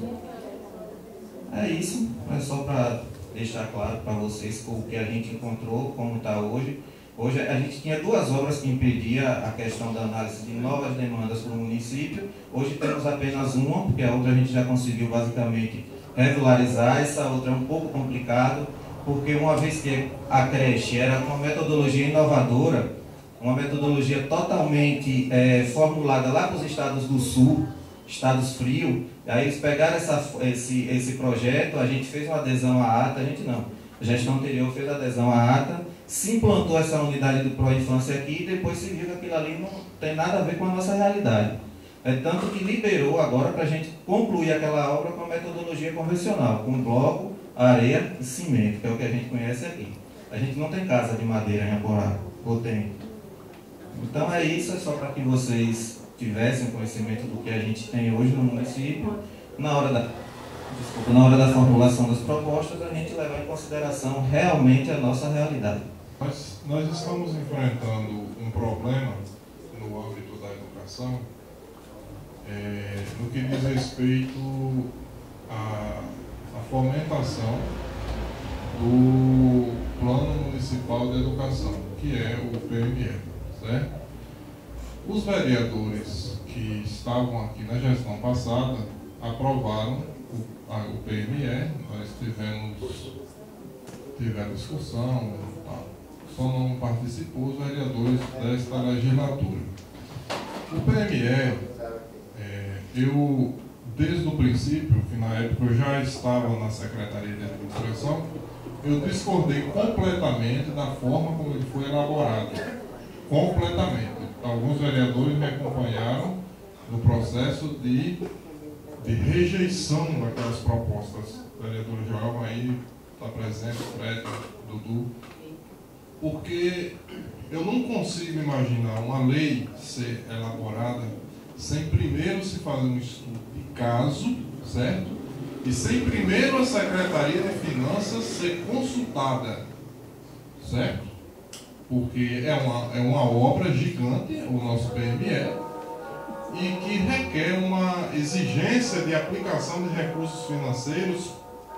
Speaker 6: É isso, é só para deixar claro para vocês o que a gente encontrou, como está hoje. Hoje a gente tinha 2 obras que impediam a questão da análise de novas demandas para o município. Hoje temos apenas uma, porque a outra a gente já conseguiu basicamente regularizar. Essa outra é um pouco complicado, porque uma vez que a creche era uma metodologia inovadora, uma metodologia totalmente formulada lá para os estados do sul, estados frios, aí eles pegaram esse projeto, a gente fez uma adesão à ata, a gestão anterior fez a adesão à ata, se implantou essa unidade do Pró-Infância aqui e depois se viu que aquilo ali não tem nada a ver com a nossa realidade. É tanto que liberou agora para a gente concluir aquela obra com a metodologia convencional, com bloco, areia e cimento, que é o que a gente conhece aqui. A gente não tem casa de madeira em Aporá, ou tem? Então é isso, é só para que vocês tivessem conhecimento do que a gente tem hoje no município. Na hora da formulação das propostas, a gente levar em consideração realmente a nossa realidade.
Speaker 1: Nós estamos enfrentando um problema no âmbito da educação, no que diz respeito à fomentação do Plano Municipal de Educação, que é o PME, certo? Os vereadores que estavam aqui na gestão passada aprovaram o PME, nós tivemos discussão, só não participou os vereadores desta legislatura. O PME, eu, desde o princípio, que na época eu já estava na Secretaria de Administração, eu discordei completamente da forma como ele foi elaborado. Completamente. Alguns vereadores me acompanharam no processo de rejeição daquelas propostas. O vereador João aí está presente, Fred, Dudu. Porque eu não consigo imaginar uma lei ser elaborada sem primeiro se fazer um estudo de caso, certo? E sem primeiro a Secretaria de Finanças ser consultada, certo? Porque é uma obra gigante, o nosso PME, e que requer uma exigência de aplicação de recursos financeiros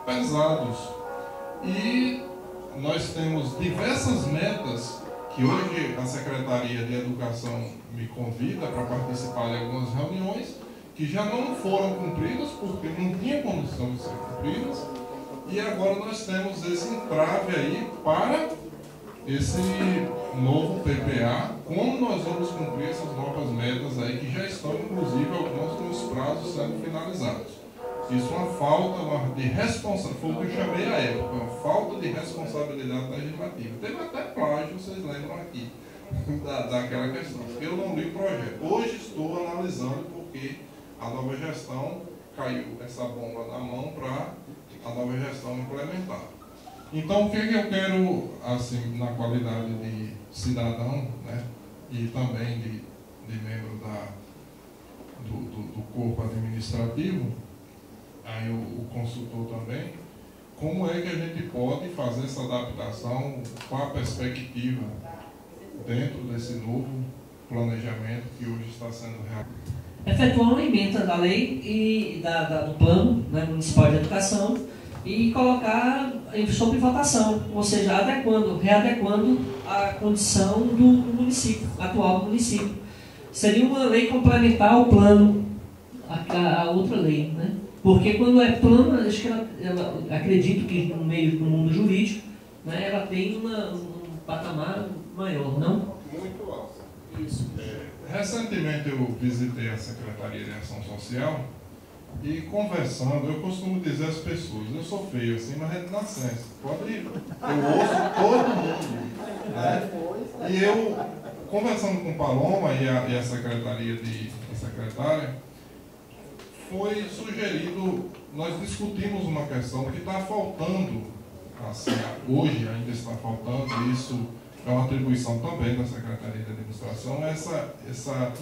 Speaker 1: pesados. E nós temos diversas metas que hoje a Secretaria de Educação me convida para participar de algumas reuniões, que já não foram cumpridas porque não tinha condição de ser cumpridas, e agora nós temos esse entrave aí para esse novo PPA, como nós vamos cumprir essas novas metas aí, que já estão inclusive alguns com os prazos sendo finalizados. Isso é uma falta de responsabilidade, foi o que eu chamei à época, uma falta de responsabilidade legislativa. Teve até plágio, vocês lembram aqui, daquela questão. Eu não li o projeto. Hoje estou analisando porque a nova gestão caiu essa bomba na mão para a nova gestão implementar. Então, o que eu quero, assim, na qualidade de cidadão, né, e também de membro do corpo administrativo, aí o consultor também, como é que a gente pode fazer essa adaptação com a perspectiva dentro desse novo planejamento que hoje está sendo realizado?
Speaker 4: Efetuar uma emenda da lei e do plano, né, municipal de educação, e colocar sobre votação, ou seja, readequando a condição do município, atual do município. Seria uma lei complementar ao plano, a outra lei, né? Porque quando é plano, acho que ela acredito que no meio do mundo jurídico, né, ela tem um patamar maior, não?
Speaker 1: Muito alto. Isso. Recentemente eu visitei a Secretaria de Ação Social e conversando, eu costumo dizer às pessoas, eu sou feio assim, mas é de nascença. Eu ouço todo mundo, né? E eu, conversando com o Paloma e a secretaria a secretária, foi sugerido, nós discutimos uma questão que está faltando, assim, hoje ainda está faltando, isso é uma atribuição também da Secretaria de Administração, essa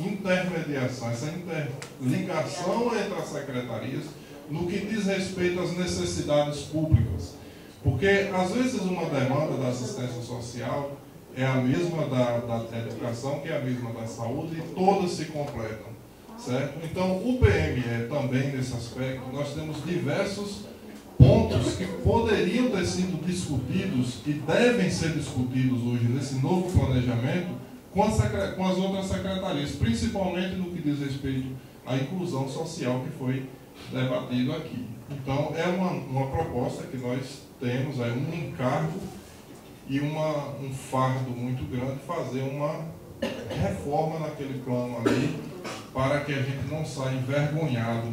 Speaker 1: intermediação, essa interligação entre as secretarias no que diz respeito às necessidades públicas. Porque, às vezes, uma demanda da assistência social é a mesma da educação, que é a mesma da saúde, e todas se completam, certo? Então, o PME também, nesse aspecto, nós temos diversos pontos que poderiam ter sido discutidos e devem ser discutidos hoje nesse novo planejamento com as outras secretarias, principalmente no que diz respeito à inclusão social que foi debatido aqui. Então, é uma proposta que nós temos, é um encargo e um fardo muito grande fazer uma reforma naquele plano ali, para que a gente não saia envergonhado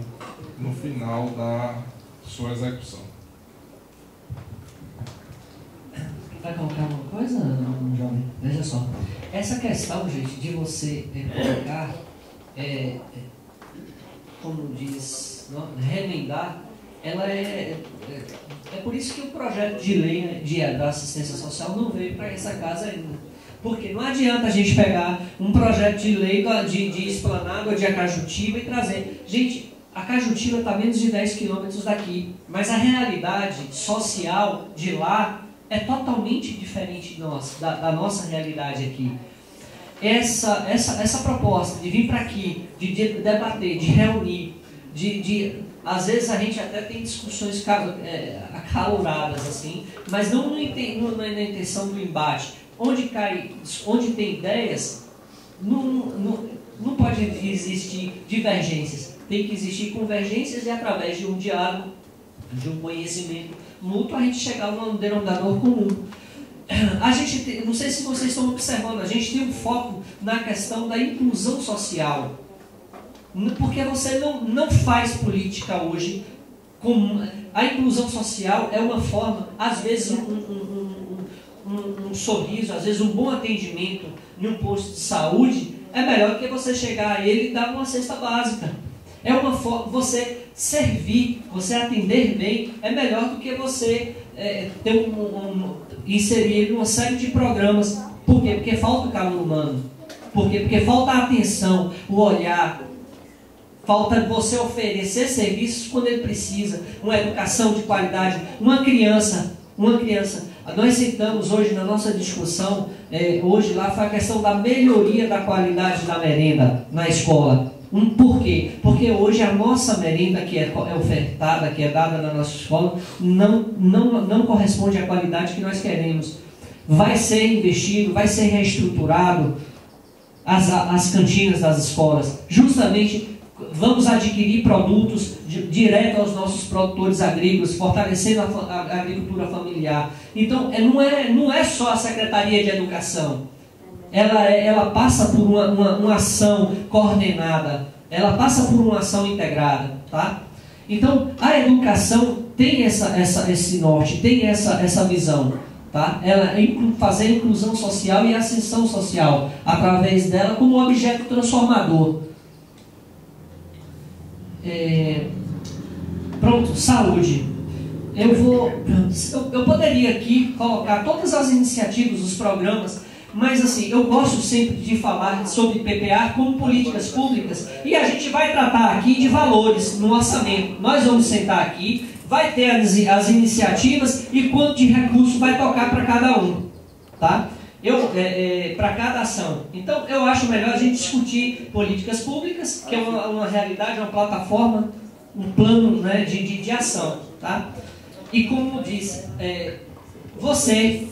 Speaker 1: no final da sua execução.
Speaker 4: Vai colocar alguma coisa, jovem? Veja só. Essa questão, gente, de você colocar, como diz, não, remendar, ela é por isso que o projeto de lei da assistência social não veio para essa casa ainda. Porque não adianta a gente pegar um projeto de lei de Esplanada ou de Acajutiba e trazer. Gente, Acajutiba está a menos de 10 quilômetros daqui, mas a realidade social de lá é totalmente diferente da nossa realidade aqui. Essa proposta de vir para aqui, de debater, de reunir, às vezes a gente até tem discussões acaloradas, assim, mas não na intenção do embate. Onde tem ideias, não pode existir divergências. Tem que existir convergências e através de um diálogo, de um conhecimento mútuo, a gente chegar a um denominador comum. A gente não sei se vocês estão observando, a gente tem um foco na questão da inclusão social. Porque você não faz política hoje com... A inclusão social é uma forma, às vezes um sorriso, às vezes um bom atendimento em um posto de saúde é melhor do que você chegar a ele e dar uma cesta básica. É uma forma, você servir, você atender bem, é melhor do que você inserir ele numa série de programas. Por quê? Porque falta o calor humano. Por quê? Porque falta a atenção, o olhar. Falta você oferecer serviços quando ele precisa, uma educação de qualidade, uma criança. Nós citamos hoje na nossa discussão, hoje lá foi a questão da melhoria da qualidade da merenda na escola. Por quê? Porque hoje a nossa merenda que é ofertada, que é dada na nossa escola, não corresponde à qualidade que nós queremos. Vai ser investido, vai ser reestruturado as cantinas das escolas, justamente. Vamos adquirir produtos direto aos nossos produtores agrícolas, fortalecendo a agricultura familiar. Então, não é só a Secretaria de Educação. Ela passa por uma ação coordenada, ela passa por uma ação integrada. Tá? Então, a educação tem esse norte, tem essa visão. Tá? Ela fazer a inclusão social e a ascensão social, através dela como objeto transformador. Pronto, saúde. Eu poderia aqui colocar todas as iniciativas, os programas, mas assim, eu gosto sempre de falar sobre PPA como políticas públicas, e a gente vai tratar aqui de valores no orçamento. Nós vamos sentar aqui, vai ter as iniciativas e quanto de recurso vai tocar para cada um, tá? Para cada ação. Então, eu acho melhor a gente discutir políticas públicas, que é uma realidade, uma plataforma, um plano, né, de ação. Tá? E como disse, você,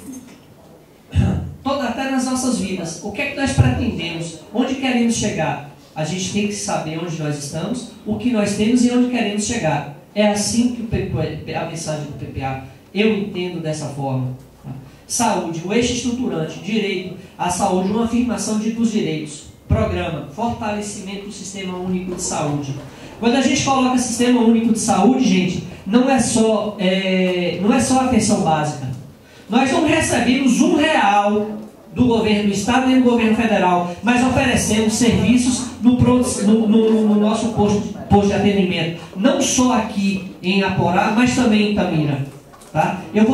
Speaker 4: até nas nossas vidas, o que é que nós pretendemos? Onde queremos chegar? A gente tem que saber onde nós estamos, o que nós temos e onde queremos chegar. É assim que a mensagem do PPA, eu entendo dessa forma. Saúde, o eixo estruturante, direito à saúde, uma afirmação dos direitos. Programa, fortalecimento do Sistema Único de Saúde. Quando a gente coloca Sistema Único de Saúde, gente, não é só atenção básica. Nós não recebemos R$1 do governo do Estado nem do governo federal, mas oferecemos serviços no nosso posto de atendimento. Não só aqui em Aporá, mas também em Itamira. Tá? Eu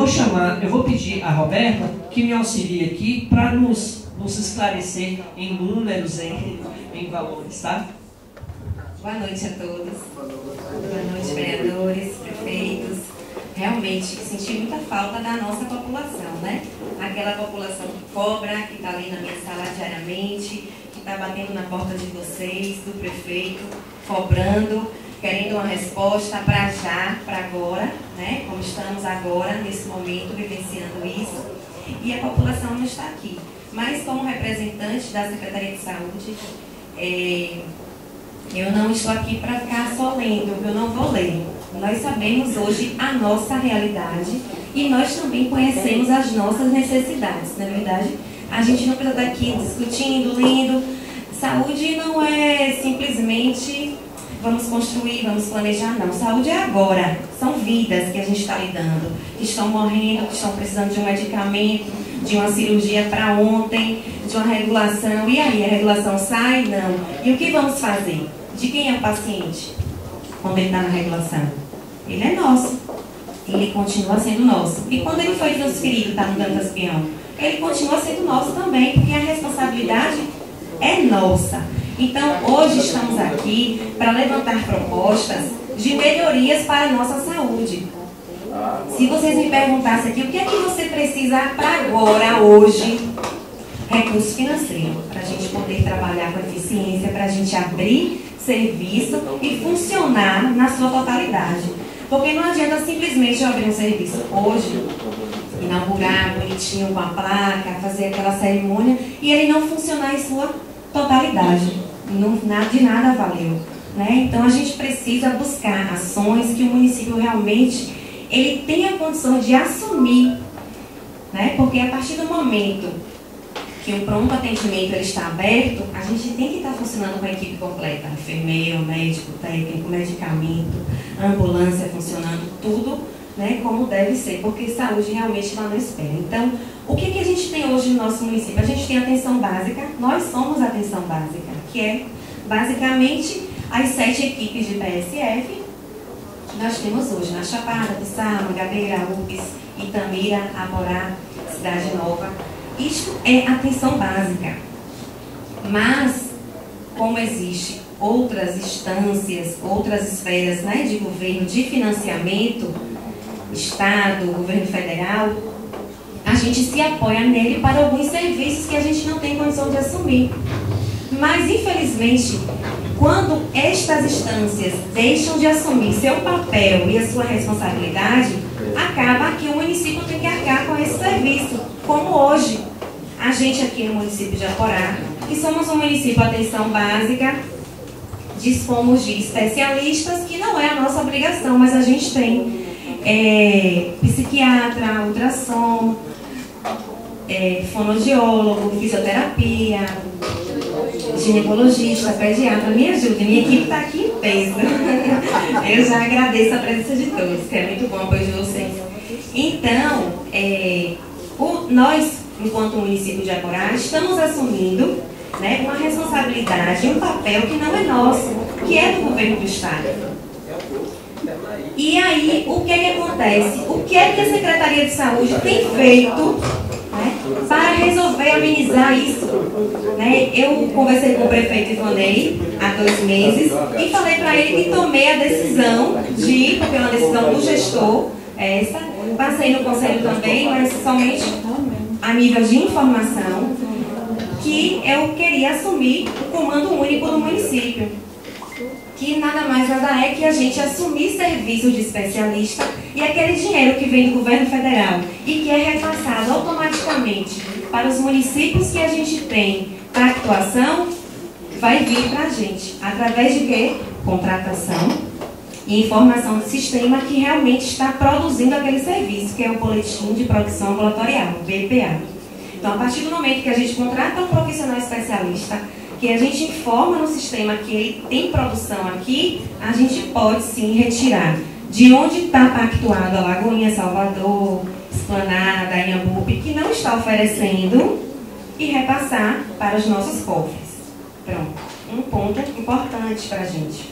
Speaker 4: vou pedir a Roberta que me auxilie aqui para nos esclarecer em números, em valores, tá?
Speaker 7: Boa noite a todos. Boa noite, vereadores, prefeitos, realmente senti muita falta da nossa população, né? Aquela população que cobra, que está ali na minha sala diariamente, que está batendo na porta de vocês, do prefeito, cobrando, querendo uma resposta para já, para agora, né? Como estamos agora, nesse momento, vivenciando isso, e a população não está aqui. Mas como representante da Secretaria de Saúde, eu não estou aqui para ficar só lendo, eu não vou ler. Nós sabemos hoje a nossa realidade e nós também conhecemos as nossas necessidades, não é verdade? A gente não precisa estar aqui discutindo, lendo. Saúde não é simplesmente vamos construir, vamos planejar, não. Saúde é agora. São vidas que a gente está lidando, que estão morrendo, que estão precisando de um medicamento, de uma cirurgia para ontem, de uma regulação. E aí, a regulação sai? Não. E o que vamos fazer? De quem é o paciente quando ele está na regulação? Ele é nosso. Ele continua sendo nosso. E quando ele foi transferido, está no Dantas Peão, ele continua sendo nosso também, porque a responsabilidade é nossa. Então, hoje estamos aqui para levantar propostas de melhorias para a nossa saúde. Se vocês me perguntassem aqui, o que é que você precisa para agora, hoje? Recurso financeiro, para a gente poder trabalhar com eficiência, para a gente abrir serviço e funcionar na sua totalidade. Porque não adianta simplesmente eu abrir um serviço hoje, inaugurar bonitinho com a placa, fazer aquela cerimônia e ele não funcionar em sua totalidade. Não, de nada valeu, né? Então a gente precisa buscar ações que o município realmente ele tenha condição de assumir, né? Porque a partir do momento que o pronto atendimento ele está aberto, a gente tem que estar funcionando com a equipe completa, enfermeiro, médico, técnico, medicamento, ambulância funcionando, tudo, né, como deve ser, porque saúde realmente lá não espera. Então, o que a gente tem hoje no nosso município? A gente tem atenção básica, nós somos atenção básica, que é basicamente as 7 equipes de PSF que nós temos hoje na Chapada, Pissarra, Mangabeira, UPS, Itamira, Aporá, Cidade Nova. Isto é atenção básica. Mas, como existe outras instâncias, outras esferas, né, de governo, de financiamento, Estado, governo federal, a gente se apoia nele para alguns serviços que a gente não tem condição de assumir. Mas, infelizmente, quando estas instâncias deixam de assumir seu papel e a sua responsabilidade, acaba que o município tem que arcar com esse serviço. Como hoje, a gente aqui no município de Aporá, que somos um município de atenção básica, dispomos de especialistas, que não é a nossa obrigação, mas a gente tem psiquiatra, ultrassom, fonoaudiólogo, fisioterapia, ginecologista, pediatra. Me ajude, minha equipe está aqui em peso. Eu já agradeço a presença de todos, que é muito bom apoio de vocês. Então, nós, enquanto município de Aporá, estamos assumindo, né, uma responsabilidade, um papel que não é nosso, que é do governo do Estado. E aí, o que acontece? O que a Secretaria de Saúde tem feito, né, para resolver amenizar isso? Né? Eu conversei com o prefeito Ivonei há 2 meses e falei para ele que tomei a decisão de, porque é uma decisão do gestor, passei no conselho também, mas somente a nível de informação, que eu queria assumir o comando único do município. Que nada mais nada é que a gente assumir serviços de especialista e aquele dinheiro que vem do governo federal e que é repassado automaticamente para os municípios que a gente tem para atuação, vai vir para a gente. Através de quê? Contratação e informação do sistema que realmente está produzindo aquele serviço, que é o Boletim de Produção Ambulatorial, BPA. Então, a partir do momento que a gente contrata um profissional especialista, que a gente informa no sistema que ele tem produção aqui, a gente pode sim retirar de onde está pactuado a Lagoinha, Salvador, Esplanada, Inhambupe, que não está oferecendo, e repassar para os nossos cofres. Pronto, um ponto importante para a gente.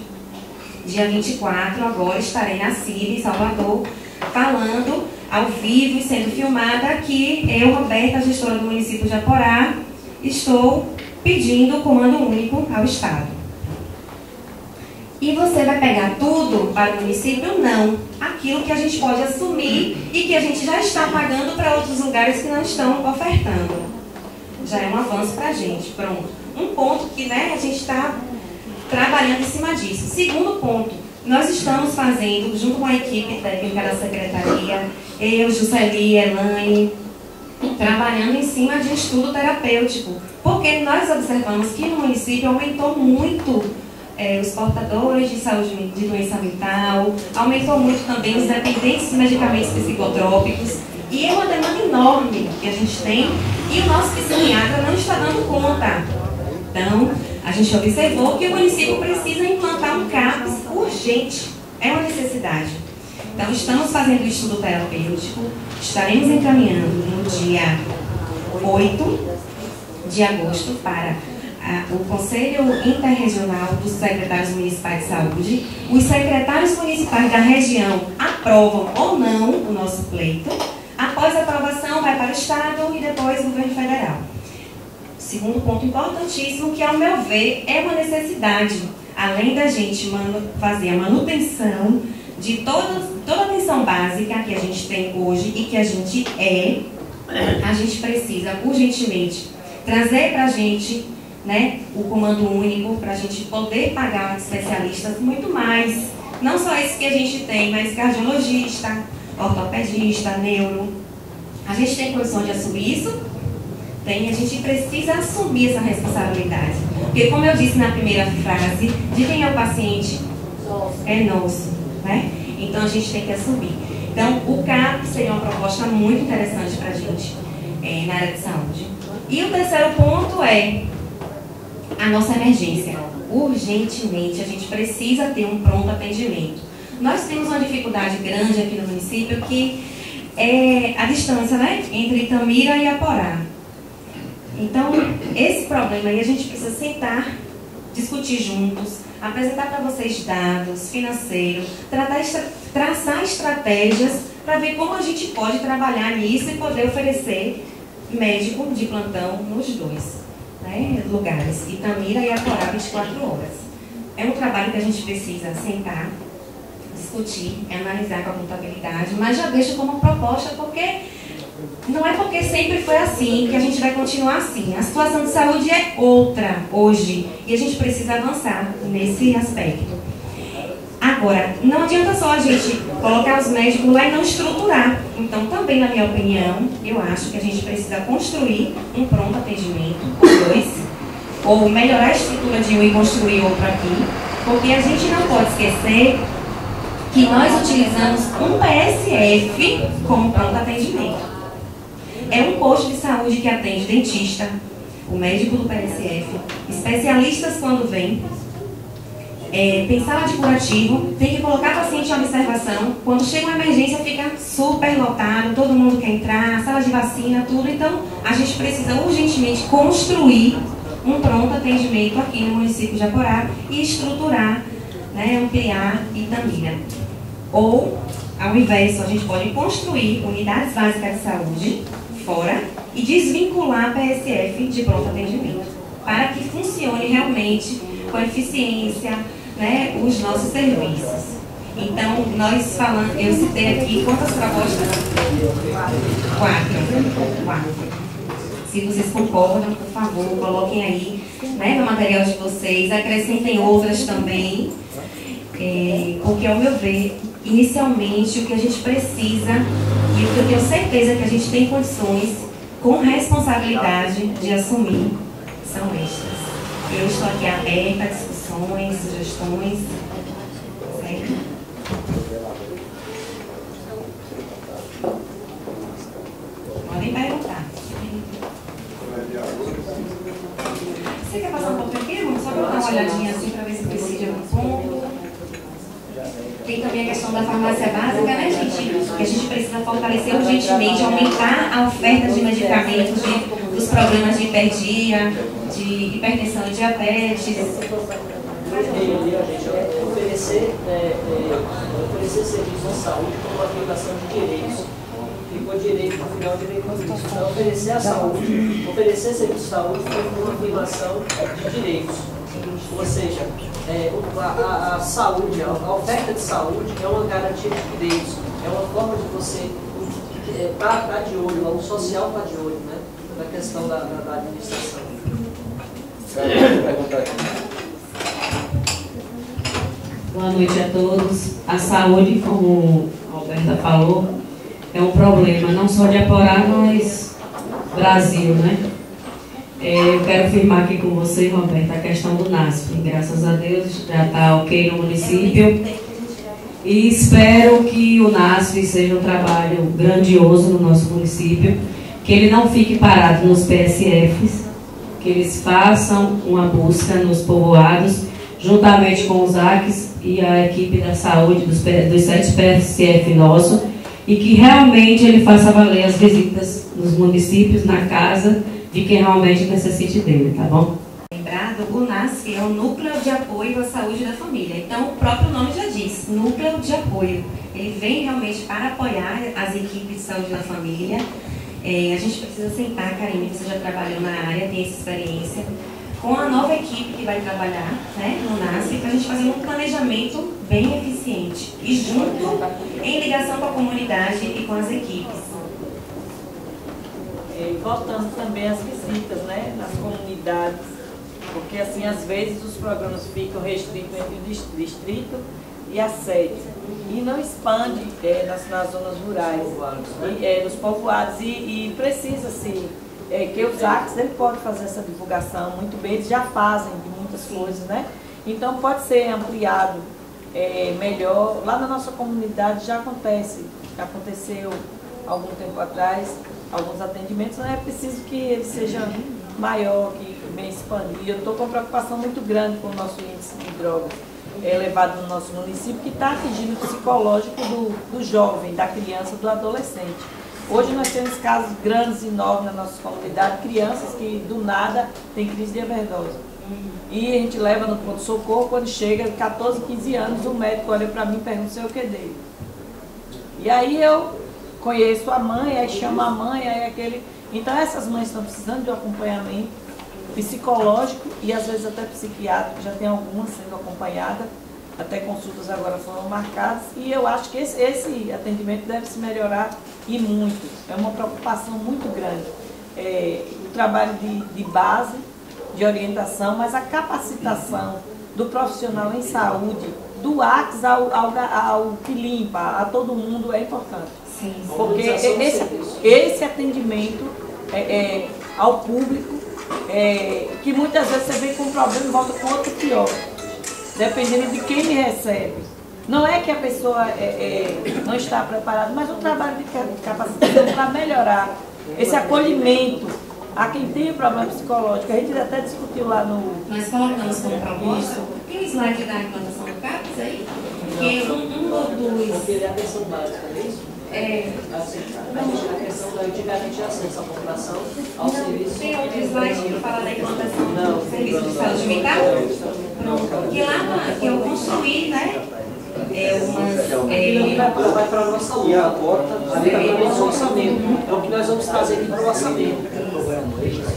Speaker 7: Dia 24, agora estarei na CIB, em Salvador, falando ao vivo e sendo filmada que eu, Roberta, gestora do município de Aporá, estou pedindo o comando único ao Estado. E você vai pegar tudo para o município? Não. Aquilo que a gente pode assumir e que a gente já está pagando para outros lugares que não estão ofertando. Já é um avanço para a gente. Pronto. Um ponto que, né, a gente está trabalhando em cima disso. Segundo ponto, nós estamos fazendo, junto com a equipe técnica da secretaria, eu, Juscelia, Elaine, trabalhando em cima de estudo terapêutico. Porque nós observamos que no município aumentou muito os portadores de saúde de doença mental, aumentou muito também os dependentes de medicamentos psicotrópicos, e é uma demanda enorme que a gente tem, e o nosso psiquiatra não está dando conta. Então, a gente observou que o município precisa implantar um CAPS urgente, é uma necessidade. Então, estamos fazendo o estudo terapêutico, estaremos encaminhando no dia 8 de agosto para o Conselho Interregional dos Secretários Municipais de Saúde. Os secretários municipais da região aprovam ou não o nosso pleito. Após a aprovação, vai para o Estado e depois o governo federal. Segundo ponto importantíssimo, que ao meu ver é uma necessidade, além da gente fazer a manutenção de toda a atenção básica que a gente tem hoje e que a gente precisa urgentemente trazer para a gente, né, o comando único, para a gente poder pagar especialistas muito mais, não só esse que a gente tem, mas cardiologista, ortopedista, neuro. A gente tem condição de assumir isso? Tem, a gente precisa assumir essa responsabilidade. Porque, como eu disse na primeira frase, de quem é o paciente? É nosso, né? Então, a gente tem que assumir. Então, o CAP seria uma proposta muito interessante para a gente na área de saúde. E o terceiro ponto é a nossa emergência. Urgentemente, a gente precisa ter um pronto atendimento. Nós temos uma dificuldade grande aqui no município, que é a distância, né, entre Itamira e Aporá. Então, esse problema aí a gente precisa sentar, discutir juntos, apresentar para vocês dados financeiros, traçar estratégias para ver como a gente pode trabalhar nisso e poder oferecer médico de plantão nos dois, né, lugares, Itamira e Aporá, 24 horas. É um trabalho que a gente precisa sentar, discutir, analisar com a contabilidade, mas já deixo como proposta, porque não é porque sempre foi assim que a gente vai continuar assim. A situação de saúde é outra hoje e a gente precisa avançar nesse aspecto. Agora, não adianta só a gente colocar os médicos lá e não estruturar. Então, também, na minha opinião, eu acho que a gente precisa construir um pronto atendimento, ou dois, ou melhorar a estrutura de um e construir outro aqui, porque a gente não pode esquecer que nós utilizamos um PSF como pronto atendimento. É um posto de saúde que atende dentista, o médico do PSF, especialistas quando vem, tem sala de curativo, tem que colocar paciente em observação. Quando chega uma emergência, fica super lotado, todo mundo quer entrar, sala de vacina, tudo. Então, a gente precisa urgentemente construir um pronto atendimento aqui no município de Aporá e estruturar, né, ampliar Itamira. Ou, ao inverso, a gente pode construir unidades básicas de saúde fora e desvincular a PSF de pronto atendimento, para que funcione realmente com eficiência, né, os nossos serviços. Então, nós falando, eu citei aqui quantas propostas? 4. Se vocês concordam, por favor, coloquem aí, né, no material de vocês, acrescentem outras também, porque, ao meu ver, inicialmente, o que a gente precisa e o que eu tenho certeza que a gente tem condições, com responsabilidade, de assumir, são estas. Eu estou aqui aberta a discussões, sugestões, certo? Podem perguntar. Você quer passar um pouco aqui, irmão? Só para dar uma olhadinha assim, para ver se precisa de algum ponto. Tem também a questão da farmácia básica, né, gente? Que a gente precisa fortalecer urgentemente, aumentar a oferta de medicamentos dos programas de hiperdia, de hipertensão e diabetes.
Speaker 8: Oferecer serviços de saúde como aplicação de direitos. Ficou direito no final, direito no início. Então, oferecer a saúde, oferecer serviço de saúde foi uma afirmação de direitos. Ou seja, a saúde, a oferta de saúde é uma garantia de direitos, é uma forma de você estar de olho, o social está de olho, né, na questão da administração.
Speaker 9: Boa noite a todos. A saúde, como a Alberta falou, é um problema não só de Aporá, mas Brasil, né? Eu quero afirmar aqui com você, Roberta, a questão do NASP. Graças a Deus já está ok no município. E espero que o NASP seja um trabalho grandioso no nosso município, que ele não fique parado nos PSFs, que eles façam uma busca nos povoados, juntamente com os ACs e a equipe da saúde dos 7 PSF nossos, e que realmente ele faça valer as visitas nos municípios, na casa de quem realmente necessite dele, tá bom?
Speaker 7: Lembrado, o NASF é o Núcleo de Apoio à Saúde da Família. Então, o próprio nome já diz, Núcleo de Apoio. Ele vem realmente para apoiar as equipes de saúde da família. A gente precisa sentar, Karine, você já trabalhou na área, tem essa experiência, com a nova equipe que vai trabalhar, né, no NASF, para a gente fazer um planejamento bem eficiente e junto, em ligação com a comunidade e com as equipes.
Speaker 10: Voltando também às visitas, né, nas comunidades, porque assim, às vezes os programas ficam restritos entre o distrito e a sede, e não expande nas zonas rurais, nos povoados, e precisa-se que os ACs ele pode fazer essa divulgação muito bem, eles já fazem muitas coisas, né? Então pode ser ampliado melhor. Lá na nossa comunidade já aconteceu algum tempo atrás, alguns atendimentos, não é preciso que ele seja maior, que bem expandido. Eu estou com uma preocupação muito grande com o nosso índice de drogas elevado no nosso município, que está atingindo o psicológico do jovem, da criança, do adolescente. Hoje nós temos casos grandes e novos na nossa comunidade, crianças que do nada têm crise de overdose. E a gente leva no pronto-socorro, quando chega 14, 15 anos, o médico olha para mim e pergunta se eu que dele. E aí eu conheço a mãe, aí chama a mãe, aí aquele... Então essas mães estão precisando de um acompanhamento psicológico e às vezes até psiquiátrico, já tem algumas sendo acompanhadas, até consultas agora foram marcadas, e eu acho que esse atendimento deve se melhorar e muito. É uma preocupação muito grande. O trabalho de base, de orientação, mas a capacitação do profissional em saúde, do ACS ao que limpa, a todo mundo é importante.
Speaker 7: Sim.
Speaker 10: Porque esse atendimento ao público, que muitas vezes você vem com um problema e volta com outro pior, dependendo de quem lhe recebe. Não é que a pessoa não está preparada, mas um trabalho de capacitação para melhorar esse acolhimento a quem tem o problema psicológico. A gente até discutiu lá no...
Speaker 7: Nós colocamos como proposta, tem um slide da implantação do CAPS aí? Que
Speaker 8: Porque ele é a atenção básica, não é isso? A questão da antigamente acesso à população ao serviço.
Speaker 7: Tem outro slide que fala da implantação do serviço de saúde mental? Pronto, porque lá que eu construí, né?
Speaker 8: Ele vai para a nossa a porta, ali para o nosso orçamento. É o que nós vamos trazer aqui para o orçamento.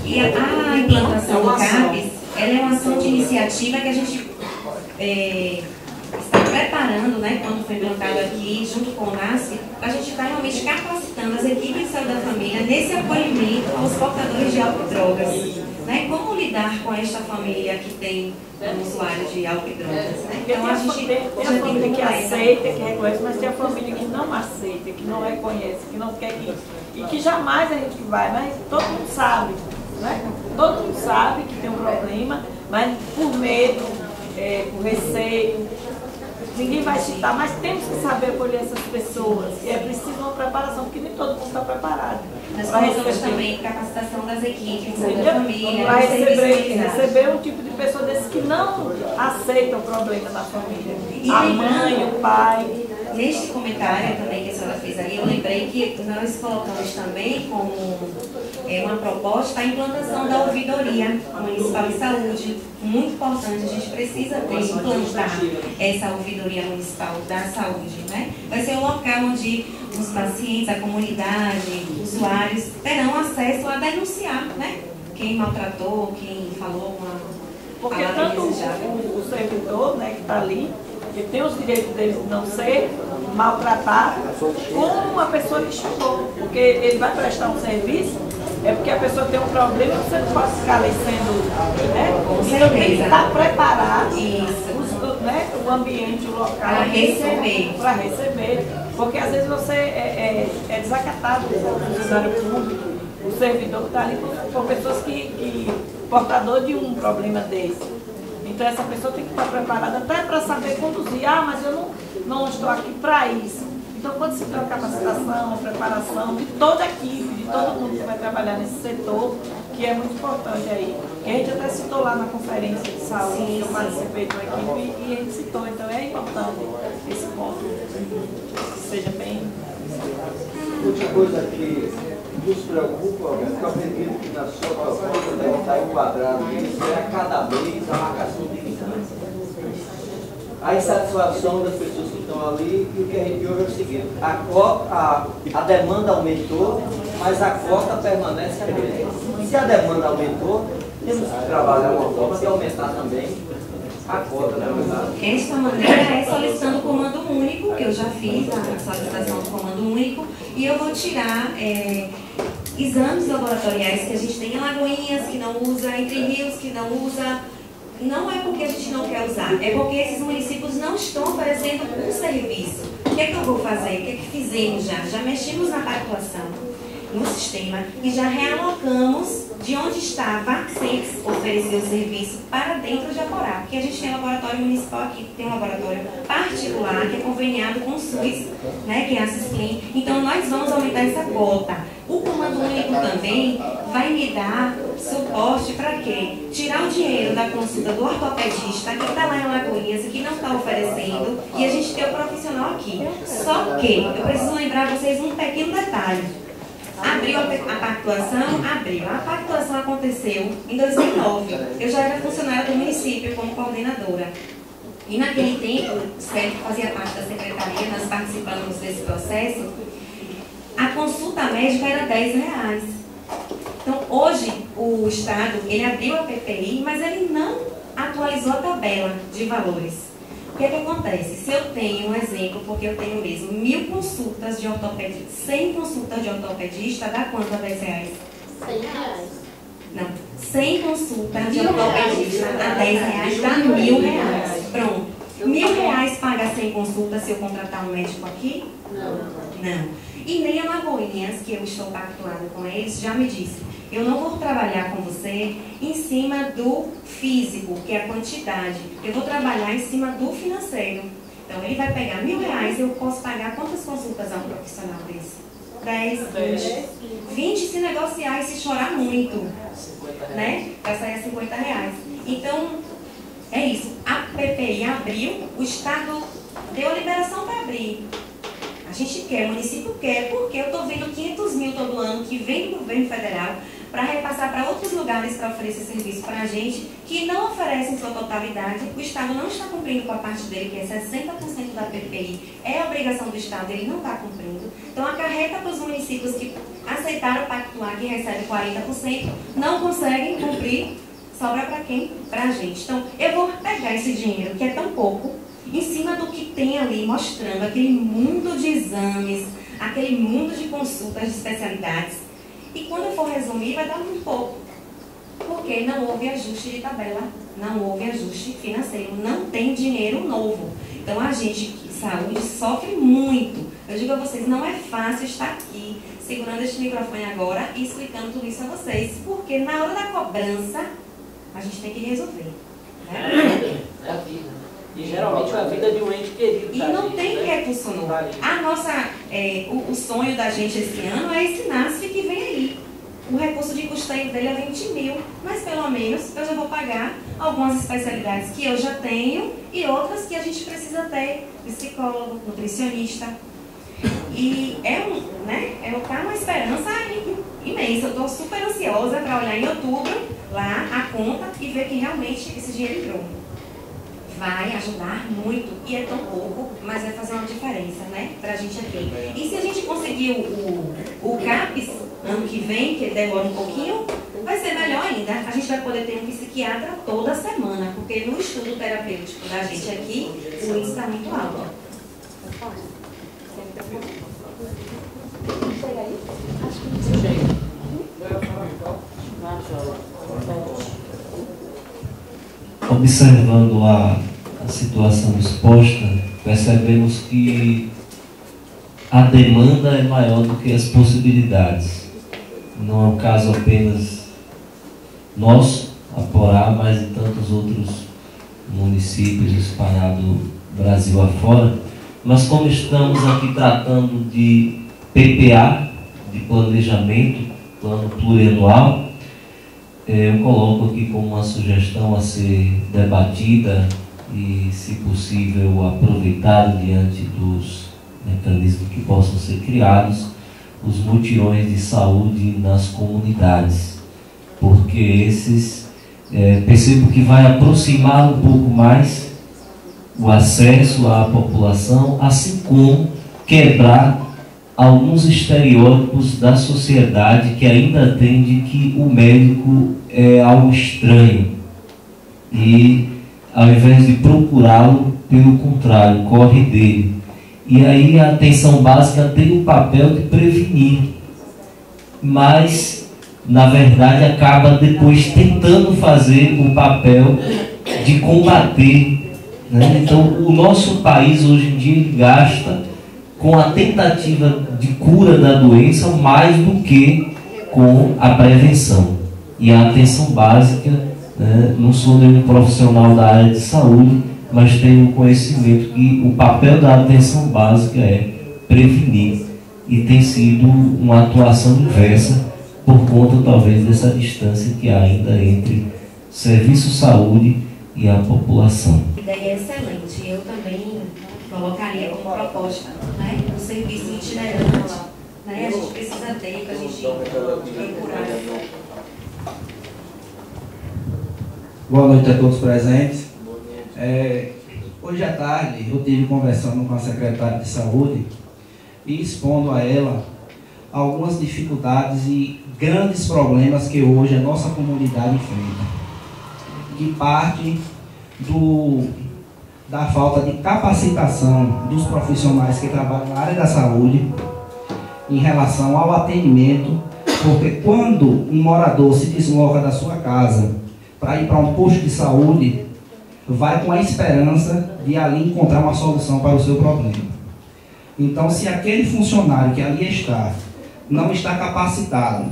Speaker 7: E a implantação do CAPS, ela é uma ação de iniciativa que a gente está preparando, né, quando foi implantado aqui, junto com o NASF, para a gente estar realmente capacitando as equipes de saúde da família nesse acolhimento aos portadores de álcool e drogas. Né? Como lidar com esta família que tem um usuário de álcool e drogas? Né? Então a gente
Speaker 10: tem a família que aceita, que reconhece, mas tem a família que não aceita, que não reconhece, que não quer que... E que jamais a gente vai, mas todo mundo sabe, né? Todo mundo sabe que tem um problema, mas por medo, por receio, ninguém vai citar, mas temos que saber acolher essas pessoas. E é preciso uma preparação, porque nem todo mundo está preparado.
Speaker 7: Nós colocamos também capacitação das equipes, da família,
Speaker 10: para receber um tipo de pessoa desse que não aceita o problema na família. A mãe, o pai.
Speaker 7: Neste comentário também que a senhora fez ali, eu lembrei que nós colocamos também como uma proposta a implantação da ouvidoria municipal de saúde. Muito importante, a gente precisa implantar essa ouvidoria municipal da saúde, né? Vai ser um local onde os pacientes, a comunidade, usuários terão acesso a denunciar, né? Quem maltratou, quem falou
Speaker 10: Porque tanto o servidor, né, que está ali, que tem os direitos dele de não ser maltratado, como a pessoa que chegou. Porque ele vai prestar um serviço, é porque a pessoa tem um problema, você não pode ficar ali sendo, né? Então tem que estar preparado, né, o ambiente, o local, para receber. Porque às vezes você é desacatado, o funcionário público, o servidor que está ali por pessoas que portador de um problema desse. Então essa pessoa tem que estar preparada até para saber conduzir. Ah, mas eu não estou aqui para isso. Então quando se tem a capacitação, a preparação de toda a equipe, de todo mundo que vai trabalhar nesse setor, que é muito importante aí. E a gente até citou lá na conferência de saúde, que eu participei da equipe, e a gente citou, então é importante esse ponto, que seja bem...
Speaker 11: Outra coisa que nos preocupa, Alberto, que eu acredito que na sua proposta deve estar enquadrado nisso, é a cada mês a marcação de vigilância. A insatisfação das pessoas que estão ali, e o que a gente ouve é o seguinte: a demanda aumentou, mas a cota permanece a mesma. Se a demanda aumentou, temos que trabalhar uma forma de aumentar também a cota, na verdade.
Speaker 7: Esta maneira é solicitando o comando único, que eu já fiz a solicitação do comando único, e eu vou tirar exames laboratoriais que a gente tem em Alagoinhas, que não usa, Entre Rios, que não usa. Não é porque a gente não quer usar, é porque esses municípios não estão oferecendo um serviço. O que é que eu vou fazer? O que é que fizemos já? Já mexemos na pactuação, no sistema, e já realocamos de onde estava sem oferecer o serviço para dentro de Aporá. Porque a gente tem um laboratório municipal aqui, tem um laboratório particular que é conveniado com o SUS, né, que é a Cisclin. Então nós vamos aumentar essa cota. O comando único também vai me dar suporte para quê? Tirar o dinheiro da consulta do ortopedista que está lá em Alagoinhas e que não está oferecendo, e a gente tem o profissional aqui. Só que eu preciso lembrar vocês um pequeno detalhe. Abriu a pactuação? Abriu. A pactuação aconteceu em 2009. Eu já era funcionária do município como coordenadora. E naquele tempo, que fazia parte da secretaria, nós participamos desse processo, a consulta médica era R$10. Então, hoje, o Estado, ele abriu a PPI, mas ele não atualizou a tabela de valores. O que é que acontece? Se eu tenho um exemplo, porque eu tenho mesmo 1000 consultas de ortopedista, 100 consultas de ortopedista, dá quanto a R$10?
Speaker 12: R$100.
Speaker 7: Não, 100 consultas de ortopedista a R$10 dá R$1.000. Pronto. R$1.000 paga 100 consultas se eu contratar um médico aqui? Não. E nem a Alagoinhas, que eu estou pactuada com eles, já me disse: eu não vou trabalhar com você em cima do físico, que é a quantidade. Eu vou trabalhar em cima do financeiro. Então, ele vai pegar R$1.000, eu posso pagar quantas consultas a um profissional desse? 10, 20. 20 se negociar e se chorar muito, né? Vai sair a R$50. Então, é isso. A PPI abriu, o Estado deu a liberação para abrir. A gente quer, o município quer, porque eu estou vendo 500 mil todo ano que vem do governo federal para repassar para outros lugares para oferecer serviço para a gente, que não oferecem sua totalidade. O Estado não está cumprindo com a parte dele, que é 60% da PPI. É a obrigação do Estado, ele não está cumprindo. Então, acarreta para os municípios que aceitaram pactuar, que recebem 40%, não conseguem cumprir, sobra para quem? Para a gente. Então, eu vou pegar esse dinheiro, que é tão pouco, em cima do que tem ali, mostrando aquele mundo de exames, aquele mundo de consultas de especialidades. E quando eu for resumir, vai dar muito pouco. Porque não houve ajuste de tabela, não houve ajuste financeiro, não tem dinheiro novo. Então a gente, saúde, sofre muito. Eu digo a vocês, não é fácil estar aqui, segurando este microfone agora e explicando tudo isso a vocês. Porque na hora da cobrança, a gente tem que resolver. Né?
Speaker 8: É a vida. E geralmente é a vida de um ente querido.
Speaker 7: E não tem recurso novo. A nossa, o sonho da gente esse ano é esse NASF que vem aí. O recurso de custeio dele é 20 mil, mas pelo menos eu já vou pagar algumas especialidades que eu já tenho e outras que a gente precisa ter, psicólogo, nutricionista. E tá uma esperança imensa. Eu estou super ansiosa para olhar em outubro lá a conta e ver que realmente esse dinheiro entrou. vai ajudar muito, e é tão pouco, mas vai fazer uma diferença, né, pra gente aqui. E se a gente conseguir o CAPES ano que vem, que demora um pouquinho, vai ser melhor ainda. A gente vai poder ter um psiquiatra toda semana, porque no estudo terapêutico da gente aqui, o índice está muito alto. Chega aí? Acho que chega.
Speaker 12: Observando a situação exposta, percebemos que a demanda é maior do que as possibilidades. Não é o caso apenas nosso, Aporá, mas de tantos outros municípios espalhados Brasil afora. Mas como estamos aqui tratando de PPA, de planejamento, plano plurianual, eu coloco aqui como uma sugestão a ser debatida e, se possível, aproveitada diante dos mecanismos que possam ser criados, os mutirões de saúde nas comunidades, porque esses percebo que vai aproximar um pouco mais o acesso à população, assim como quebrar alguns estereótipos da sociedade que ainda tem de que o médico é algo estranho e, ao invés de procurá-lo, pelo contrário, corre dele. E aí a atenção básica tem o papel de prevenir, mas na verdade acaba depois tentando fazer o papel de combater, né? Então o nosso país hoje em dia gasta com a tentativa de cura da doença mais do que com a prevenção. E a atenção básica, né, não sou nenhum profissional da área de saúde, mas tenho conhecimento que o papel da atenção básica é prevenir, e tem sido uma atuação inversa por conta talvez dessa distância que há ainda entre serviço saúde e a população.
Speaker 7: A ideia é excelente. Eu também colocaria como proposta, né, o serviço itinerante, né, a gente precisa ter para a gente procurar.
Speaker 13: Boa noite a todos presentes. Hoje à tarde eu estive conversando com a secretária de saúde e expondo a ela algumas dificuldades e grandes problemas que hoje a nossa comunidade enfrenta, que parte da falta de capacitação dos profissionais que trabalham na área da saúde em relação ao atendimento, porque quando um morador se desloca da sua casa para ir para um posto de saúde, vai com a esperança de ali encontrar uma solução para o seu problema. Então, se aquele funcionário que ali está não está capacitado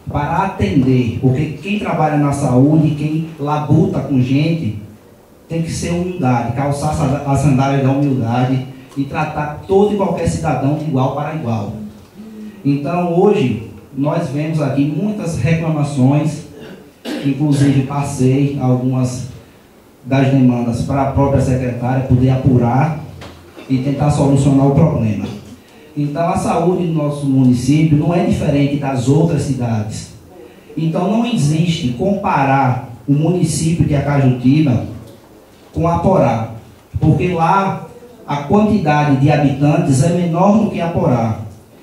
Speaker 13: para atender, porque quem trabalha na saúde, quem labuta com gente, tem que ser humildade, calçar as sandálias da humildade e tratar todo e qualquer cidadão de igual para igual. Então, hoje, nós vemos aqui muitas reclamações, inclusive passei algumas das demandas para a própria secretária poder apurar e tentar solucionar o problema. Então, a saúde do nosso município não é diferente das outras cidades. Então, não existe comparar o município de Acajutiba com Aporá, porque lá a quantidade de habitantes é menor do que Aporá.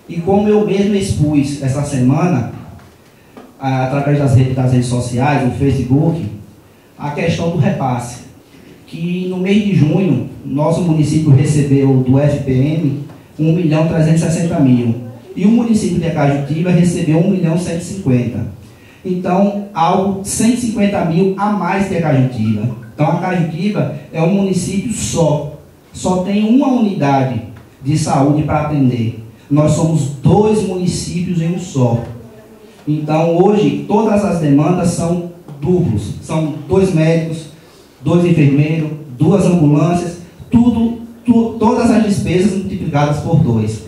Speaker 13: E como eu mesmo expus essa semana, através das redes sociais, do Facebook, a questão do repasse, que no mês de junho, nosso município recebeu do FPM 1.360.000, e o município de Acajutiba recebeu 1.150.000. Então, algo 150.000 a mais que Acajutiba. Então, Acajutiba é um município só tem uma unidade de saúde para atender. Nós somos 2 municípios em um só. Então, hoje, todas as demandas são duplos. São 2 médicos, 2 enfermeiros, 2 ambulâncias, todas as despesas multiplicadas por 2.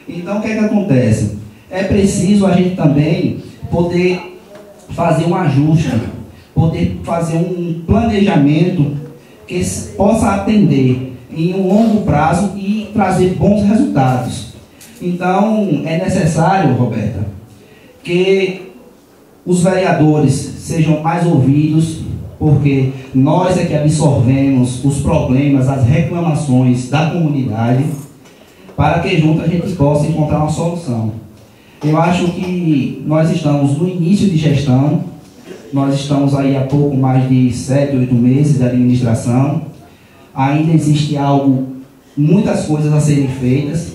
Speaker 13: Então, o que é que acontece? É preciso a gente também poder fazer um ajuste, poder fazer um planejamento que possa atender em um longo prazo e trazer bons resultados. Então, é necessário, Roberta, que os vereadores sejam mais ouvidos, porque nós é que absorvemos os problemas, as reclamações da comunidade, para que junto a gente possa encontrar uma solução. Eu acho que nós estamos no início de gestão, nós estamos aí há pouco mais de 7, 8 meses de administração, ainda existe muitas coisas a serem feitas,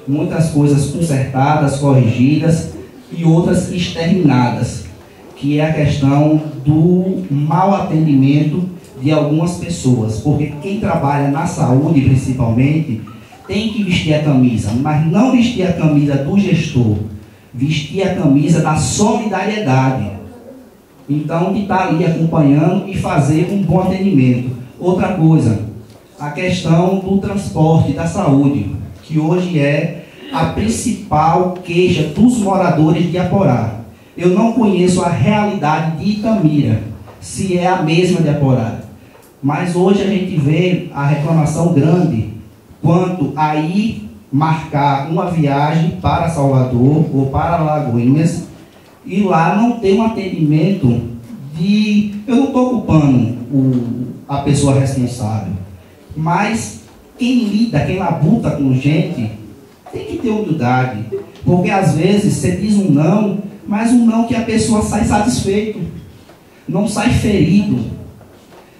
Speaker 13: muitas coisas consertadas, corrigidas e outras exterminadas, que é a questão do mau atendimento de algumas pessoas, porque quem trabalha na saúde principalmente tem que vestir a camisa, mas não vestir a camisa do gestor, vestir a camisa da solidariedade. Então, de estar ali acompanhando e fazer um bom atendimento. Outra coisa, a questão do transporte da saúde, que hoje é a principal queixa dos moradores de Aporá. Eu não conheço a realidade de Itamira, se é a mesma de Aporá. Mas hoje a gente vê a reclamação grande quanto a ir marcar uma viagem para Salvador ou para Lagoinhas e lá não ter um atendimento de... Eu não estou culpando a pessoa responsável, mas quem lida, quem labuta com gente, tem que ter humildade, porque às vezes você diz um não, mas um não que a pessoa sai satisfeito, não sai ferido.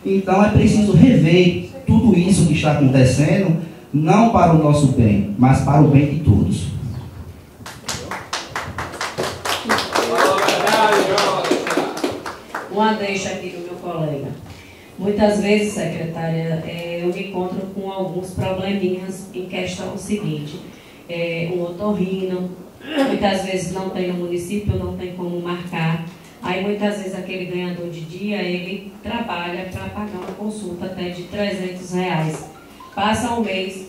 Speaker 13: Então é preciso rever tudo isso que está acontecendo, não para o nosso bem, mas para o bem de todos.
Speaker 9: Uma deixa aqui do meu colega. Muitas vezes, secretária, eu me encontro com alguns probleminhas em questão seguinte. Um otorrino, muitas vezes não tem no município, não tem como marcar. Aí muitas vezes aquele ganhador de dia, ele trabalha para pagar uma consulta até de R$300. Passa um mês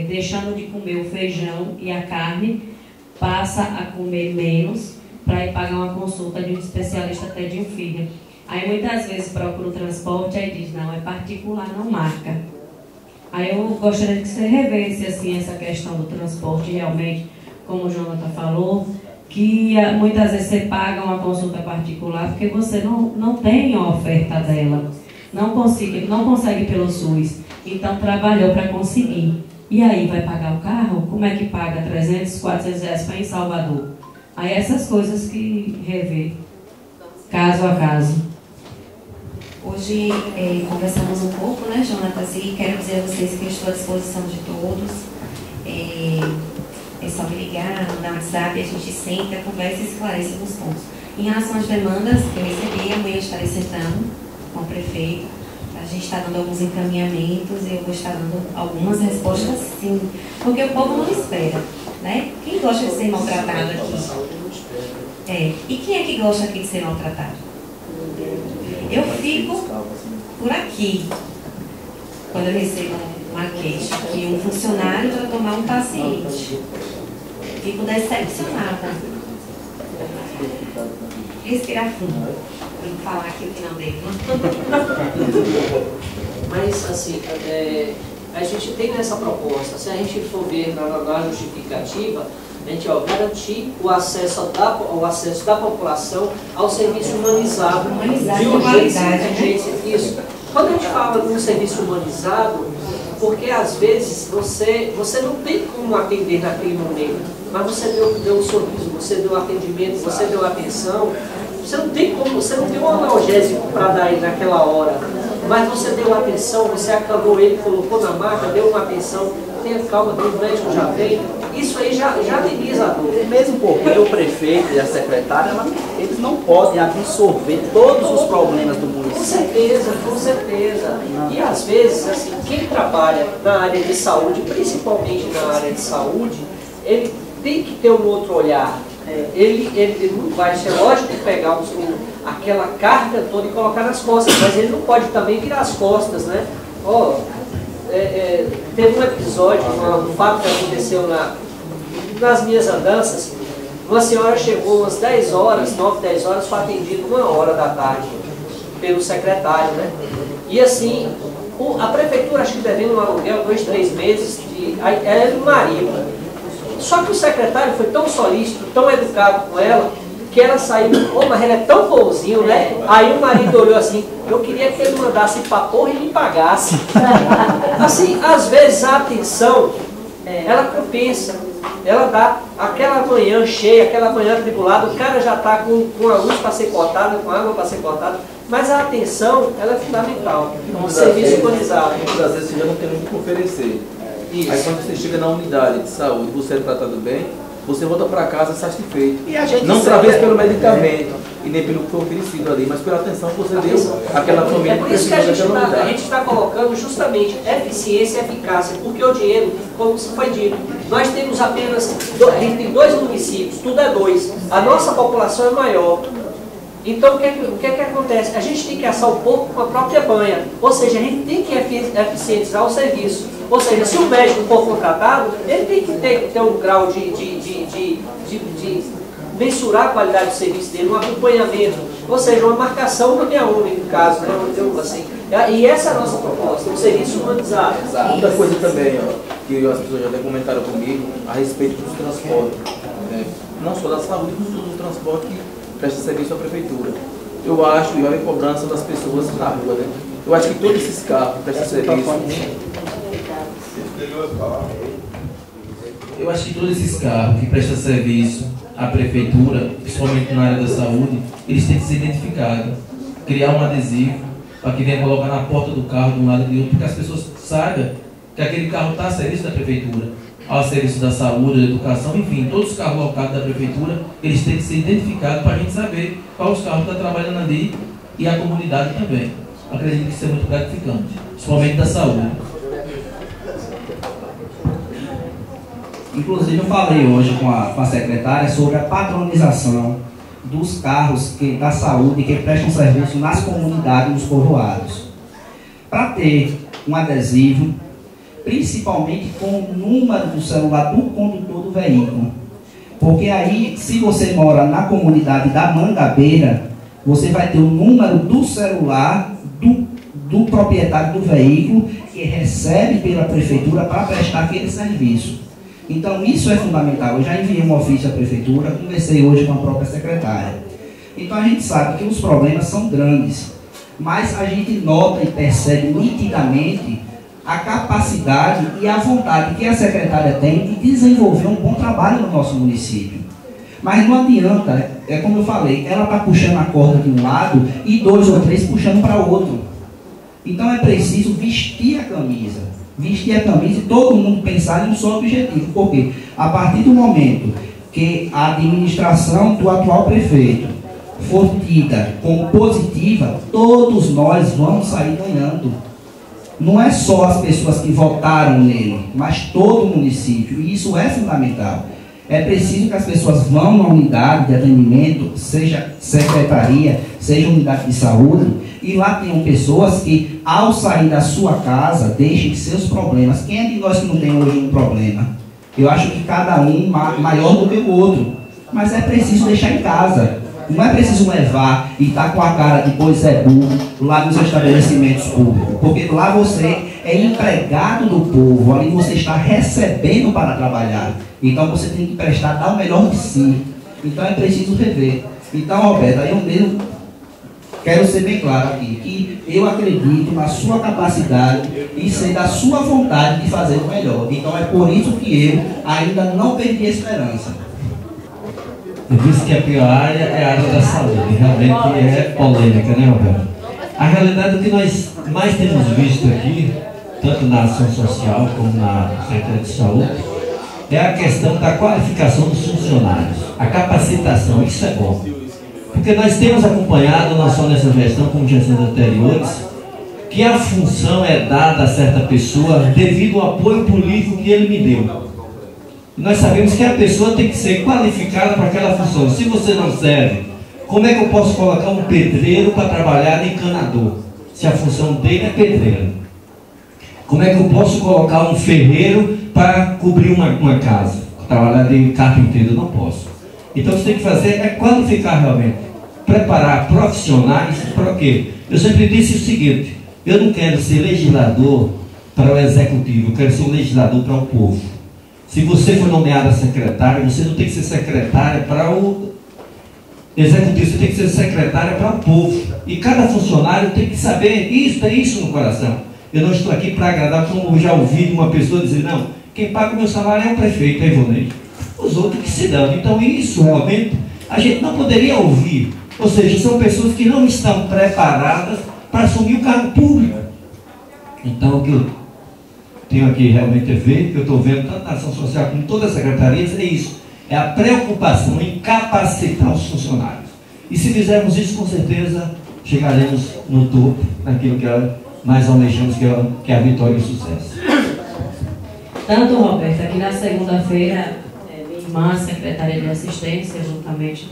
Speaker 9: deixando de comer o feijão e a carne, passa a comer menos para ir pagar uma consulta de um especialista até de um filho. Aí muitas vezes procura o transporte e diz, não, é particular, não marca. Aí eu gostaria que você revesse assim, essa questão do transporte realmente, como o Jonathan falou, que muitas vezes você paga uma consulta particular porque você não tem a oferta dela, não consegue pelo SUS, então trabalhou para conseguir. E aí vai pagar o carro? Como é que paga R$300, R$400 para ir em Salvador? Aí essas coisas que rever, caso a caso.
Speaker 7: Hoje conversamos um pouco, né, Jonathan? E quero dizer a vocês que eu estou à disposição de todos. É só me ligar, mandar um WhatsApp, a gente senta, conversa e esclarece alguns pontos. Em relação às demandas que eu recebi, amanhã eu estarei sentando com o prefeito. A gente está dando alguns encaminhamentos e eu vou estar dando algumas respostas sim, porque o povo não espera, né? Quem gosta de ser maltratado aqui? E quem é que gosta aqui de ser maltratado? Eu fico por aqui, quando eu recebo uma queixa que um funcionário vai tomar um paciente. Fico decepcionada. Respirar fundo. Tem que falar aquilo que não devo.
Speaker 8: Mas, assim, a gente tem essa proposta. Se a gente for ver na justificativa, a gente garantir o acesso da população ao serviço humanizado, de urgência. Isso. Quando a gente fala de um serviço humanizado, porque às vezes você não tem como atender naquele momento, mas você deu um sorriso, você deu atendimento, você deu atenção, você não tem como, você não tem um analgésico para dar aí naquela hora, mas você deu atenção, você acabou ele, colocou na maca, deu uma atenção, tenha calma, o médico já vem, isso aí já ameniza a dor.
Speaker 14: Mesmo porque o prefeito e a secretária, eles não podem absorver todos os problemas do município.
Speaker 8: Com certeza. E às vezes, assim, quem trabalha na área de saúde, principalmente na área de saúde, ele tem que ter um outro olhar. Ele não vai ser lógico pegar aquela carga toda e colocar nas costas, mas ele não pode também virar as costas, né? Teve um episódio, um fato que aconteceu nas minhas andanças. Uma senhora chegou às 10 horas, 9, 10 horas, foi atendida 1h da tarde pelo secretário, né? E assim, a prefeitura acho que devendo um aluguel 2, 3 meses, ela é do marido. Só que o secretário foi tão solícito, tão educado com ela, que ela saiu, mas ele é tão bonzinho, né? Aí o marido olhou assim, eu queria que ele mandasse pra porra e me pagasse. Assim, às vezes a atenção, ela compensa, ela dá aquela manhã cheia, aquela manhã atribulada, o cara já está com a luz para ser cortada, com água para ser cortada, mas a atenção, ela é fundamental, um serviço humanizado.
Speaker 15: Muitas vezes você já não tem muito o que oferecer. Isso. Aí quando você chega na unidade de saúde, você é tratado bem, você volta para casa satisfeito.
Speaker 8: E a gente
Speaker 15: não talvez pelo medicamento e nem pelo que foi oferecido ali, mas pela atenção que você deu àquela família.
Speaker 8: É por isso que a gente está colocando justamente eficiência e eficácia, porque o dinheiro, como foi dito, nós temos apenas, a gente tem 2 municípios, tudo é 2. A nossa população é maior. Então, o que acontece? A gente tem que assar o porco com a própria banha. Ou seja, a gente tem que eficientizar o serviço. Ou seja, se o médico for contratado, ele tem que ter um grau de mensurar a qualidade do serviço dele, um acompanhamento. Ou seja, uma marcação na minha ONG, no caso, né? Assim. E essa é a nossa proposta, um serviço humanizado.
Speaker 15: Outra coisa também, ó, que as pessoas já até comentaram comigo, a respeito dos transportes. Né? Não só da saúde, mas do transporte que presta serviço à prefeitura. Eu acho, e olha a cobrança das pessoas na rua, né? Eu acho que todos esses carros que prestam serviço.
Speaker 6: Eu acho que todos esses carros que prestam serviço à prefeitura, principalmente na área da saúde, eles têm que ser identificados. Criar um adesivo para que venha colocar na porta do carro de um lado e do outro, porque as pessoas saibam que aquele carro está a serviço da prefeitura, ao serviço da saúde, da educação, enfim, todos os carros locados da prefeitura, eles têm que ser identificados para a gente saber qual os carros que estão trabalhando ali e a comunidade também. Acredito que isso é muito gratificante, principalmente da saúde.
Speaker 13: Inclusive eu falei hoje com a secretária sobre a padronização dos carros da saúde que prestam serviço nas comunidades, nos povoados. Para ter um adesivo, principalmente com o número do celular do condutor do veículo. Porque aí, se você mora na comunidade da Mangabeira, você vai ter o número do celular do proprietário do veículo que recebe pela prefeitura para prestar aquele serviço. Então, isso é fundamental. Eu já enviei um ofício à prefeitura, conversei hoje com a própria secretária. Então, a gente sabe que os problemas são grandes, mas a gente nota e percebe nitidamente a capacidade e a vontade que a secretária tem de desenvolver um bom trabalho no nosso município. Mas não adianta, é como eu falei, ela está puxando a corda de um lado e 2 ou 3 puxando para o outro. Então, é preciso vestir a camisa e todo mundo pensar em um só objetivo. Porque a partir do momento que a administração do atual prefeito for tida como positiva, todos nós vamos sair ganhando. Não é só as pessoas que votaram nele, mas todo o município. E isso é fundamental. É preciso que as pessoas vão na unidade de atendimento, seja secretaria, seja unidade de saúde, e lá tenham pessoas que, ao sair da sua casa, deixem seus problemas. Quem é de nós que não tem hoje um problema? Eu acho que cada um maior do que o outro. Mas é preciso deixar em casa. Não é preciso levar e estar com a cara de pois é burro lá nos estabelecimentos públicos. Porque lá você é empregado do povo, ali você está recebendo para trabalhar. Então você tem que prestar, dar o melhor de si. Então é preciso rever. Então, Roberto, eu mesmo quero ser bem claro aqui, que eu acredito na sua capacidade e sei da sua vontade de fazer o melhor. Então é por isso que eu ainda não perdi a esperança.
Speaker 12: Eu disse que a pior área é a área da saúde, realmente é polêmica, né, Roberto? A realidade é que nós mais temos visto aqui, tanto na ação social como na Secretaria de Saúde, é a questão da qualificação dos funcionários, a capacitação, isso é bom. Porque nós temos acompanhado, não só nessa gestão, como gestões anteriores, que a função é dada a certa pessoa devido ao apoio político que ele me deu. Nós sabemos que a pessoa tem que ser qualificada para aquela função. Se você não serve, como é que eu posso colocar um pedreiro para trabalhar de encanador, se a função dele é pedreiro? Como é que eu posso colocar um ferreiro para cobrir uma casa, trabalhar de carpinteiro? Não posso. Então você tem que fazer é qualificar realmente, preparar profissionais para o quê? Eu sempre disse o seguinte: eu não quero ser legislador para o executivo, eu quero ser um legislador para o povo. Se você for nomeada secretária, você não tem que ser secretária para
Speaker 13: executivo, você tem que ser secretária para o povo. E cada funcionário tem que saber isso, é isso no coração. Eu não estou aqui para agradar, como eu já ouvi uma pessoa dizer, não, quem paga o meu salário é o prefeito, é Ivonei. Os outros que se dão. Então isso realmente a gente não poderia ouvir. Ou seja, são pessoas que não estão preparadas para assumir o cargo público. Então o que eu tenho aqui realmente a ver, que eu estou vendo tanto na ação social como todas as secretarias, é isso. É a preocupação em capacitar os funcionários. E se fizermos isso, com certeza chegaremos no topo, naquilo que mais almejamos, que é a vitória e o sucesso.
Speaker 9: Tanto, Roberto, aqui na segunda-feira, minha irmã, secretária de assistência, juntamente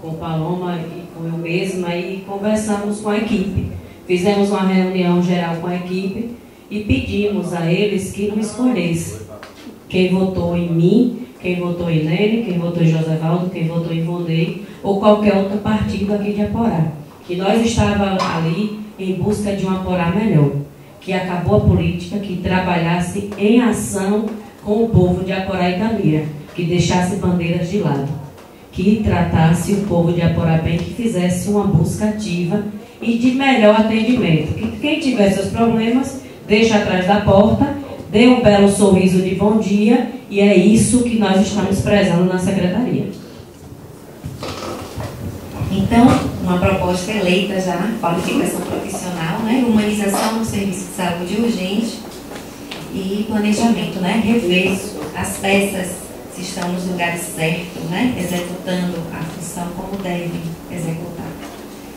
Speaker 9: com Paloma e com eu mesma, e conversamos com a equipe. Fizemos uma reunião geral com a equipe e pedimos a eles que não escolhessem quem votou em mim, quem votou em Nene, quem votou em Josevaldo, quem votou em Ivonei, ou qualquer outro partido aqui de Aporá. Que nós estávamos ali em busca de um Aporá melhor, que acabou a política, que trabalhasse em ação com o povo de Aporá e Gamira, que deixasse bandeiras de lado, que tratasse o povo de Aporá bem, que fizesse uma busca ativa e de melhor atendimento. Que quem tiver seus problemas, deixa atrás da porta, dê um belo sorriso de bom dia, e é isso que nós estamos prezando na secretaria.
Speaker 7: Então, uma proposta eleita já, qualificação profissional, né? Humanização do serviço de saúde urgente e planejamento, né? Rever as peças, se estão nos lugares certos, né? Executando a função como devem executar.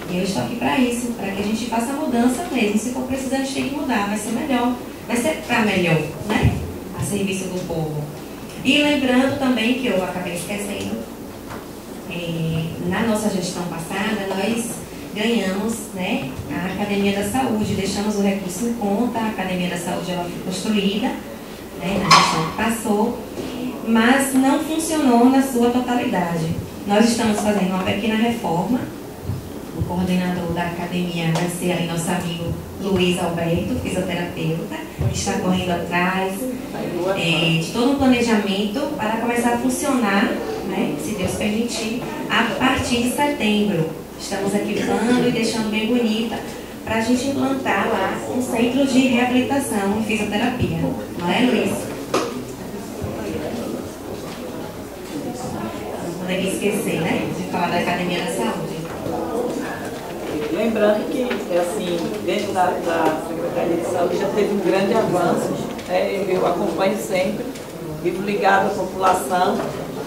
Speaker 7: E eu estou aqui para isso, para que a gente faça a mudança mesmo. Se for preciso, a gente tem que mudar, vai ser melhor, vai ser para melhor, né? A serviço do povo. E lembrando também, que eu acabei esquecendo, na nossa gestão passada, nós ganhamos, né, a Academia da Saúde, deixamos o recurso em conta, a Academia da Saúde ela foi construída, né, na gestão que passou, mas não funcionou na sua totalidade. Nós estamos fazendo uma pequena reforma. O coordenador da academia vai ser ali nosso amigo Luiz Alberto, fisioterapeuta, que está correndo atrás de todo um planejamento para começar a funcionar, né, se Deus permitir, a partir de setembro. Estamos equipando e deixando bem bonita para a gente implantar lá um centro de reabilitação e fisioterapia. Não é, Luiz? Não poderia esquecer, né, de falar da Academia da Saúde.
Speaker 10: Lembrando que, assim, dentro da Secretaria de Saúde já teve um grande avanço, eu acompanho sempre, vivo ligado à população,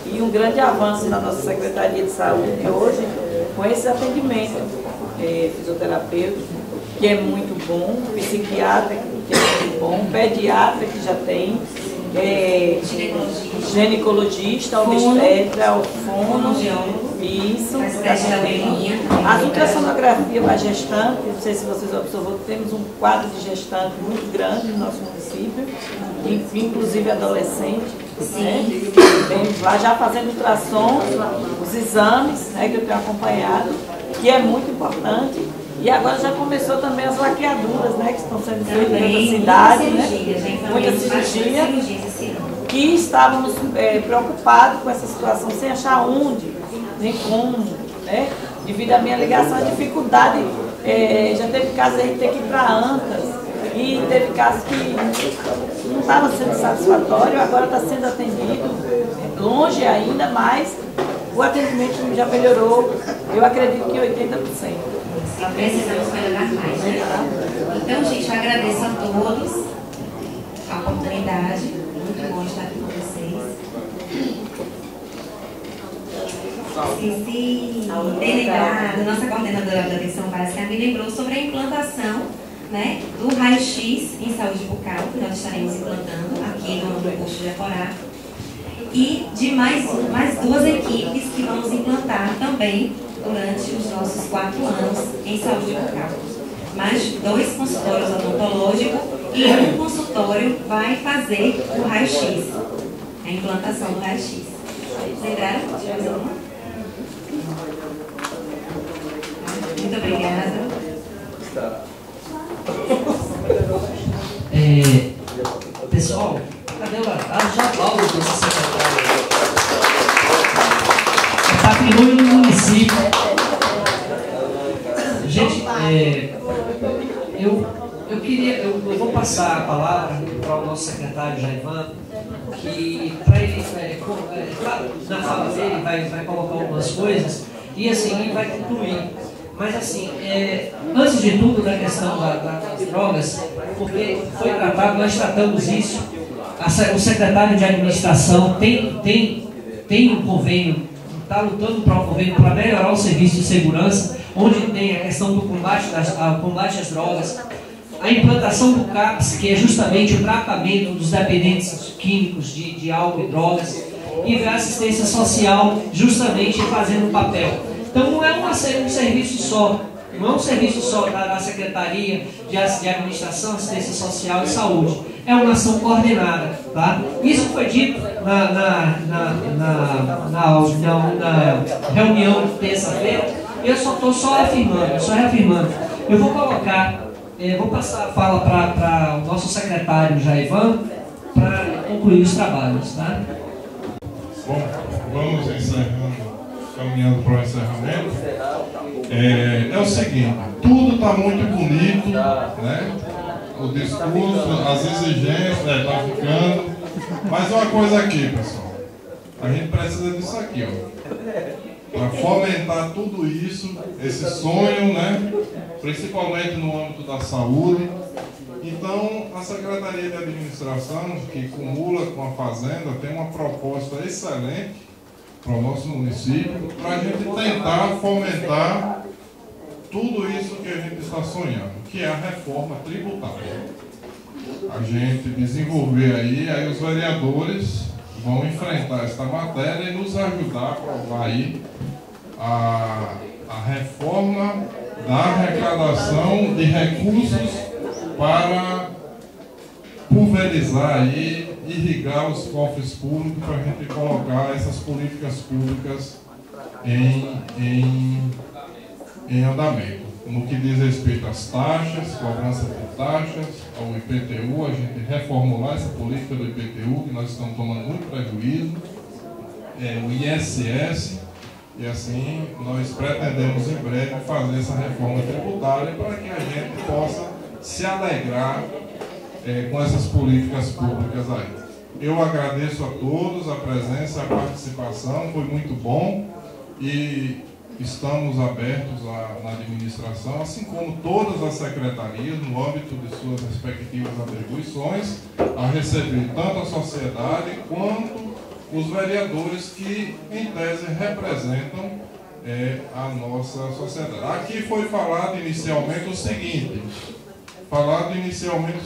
Speaker 10: e um grande avanço na nossa Secretaria de Saúde hoje, com esse atendimento fisioterapêutico, que é muito bom, psiquiatra, que é muito bom, pediatra, que já tem, ginecologista, obstetra, fono, isso, a ultrassonografia para gestante, não sei se vocês observaram, temos um quadro de gestante muito grande no nosso município, inclusive adolescente, né? Temos lá já fazendo ultrassom, os exames, né, que eu tenho acompanhado, que é muito importante. E agora já começou também as laqueaduras, né, que estão sendo feitas na cidade, né? Muita cirurgia, que estávamos preocupados com essa situação, sem achar onde, nem como, né? Devido à minha ligação, a dificuldade, já teve casos de ter que ir para Antas, e teve casos que não estava sendo satisfatório, agora está sendo atendido, longe ainda, mas o atendimento já melhorou, eu acredito que 80%.
Speaker 7: Precisamos melhorar mais, né? Então, gente, eu agradeço a todos a oportunidade. Muito bom estar aqui com vocês. Esqueci de lembrar, a nossa coordenadora da atenção básica me lembrou sobre a implantação, né, do raio-x em saúde bucal, que nós estaremos implantando aqui no posto de Aporá. E de mais duas equipes que vamos implantar também durante os nossos 4 anos em saúde bucal. Mais 2 consultórios odontológicos e um consultório vai fazer o raio-x, a implantação do raio-x. Lembraram? Muito obrigada.
Speaker 4: Pessoal, cadê a Javal desse secretário? É patrimônio do município. eu vou passar a palavra para o nosso secretário Jaivan, que para ele, na fala dele, vai colocar algumas coisas e assim ele vai concluir. Mas assim, antes de tudo da questão das drogas, porque foi tratado, nós tratamos isso, o secretário de administração tem um convênio, está lutando para um convênio para melhorar o serviço de segurança, onde tem a questão do combate às drogas, a implantação do CAPS, que é justamente o tratamento dos dependentes químicos de álcool e drogas, e a assistência social justamente fazendo o papel. Então não é um serviço só, não é um serviço só da Secretaria de Administração, Assistência Social e Saúde. É uma ação coordenada, tá? Isso foi dito na reunião de terça-feira. Eu só estou reafirmando. Eu vou colocar, vou passar a fala para o nosso secretário Jaivan para concluir os trabalhos, tá?
Speaker 1: Bom, vamos encerrando, caminhando para o encerramento. É o seguinte, tudo está muito bonito, né? O discurso, as exigências, está ficando. Mas uma coisa aqui, pessoal, a gente precisa disso aqui, ó, para fomentar tudo isso, esse sonho, né? Principalmente no âmbito da saúde. Então, a Secretaria de Administração, que cumula com a Fazenda, tem uma proposta excelente para o nosso município, para a gente tentar fomentar tudo isso que a gente está sonhando, que é a reforma tributária. A gente desenvolver aí os vereadores vão enfrentar esta matéria e nos ajudar a aprovar aí a reforma da arrecadação de recursos para pulverizar aí, irrigar os cofres públicos para a gente colocar essas políticas públicas em andamento. No que diz respeito às taxas, cobrança de taxas, ao IPTU, a gente reformular essa política do IPTU, que nós estamos tomando muito prejuízo, o ISS, e assim nós pretendemos em breve fazer essa reforma tributária para que a gente possa se alegrar com essas políticas públicas aí. Eu agradeço a todos a presença, a participação, foi muito bom e estamos abertos na administração, assim como todas as secretarias, no âmbito de suas respectivas atribuições, a receber tanto a sociedade quanto os vereadores que, em tese, representam a nossa sociedade. Aqui foi falado inicialmente o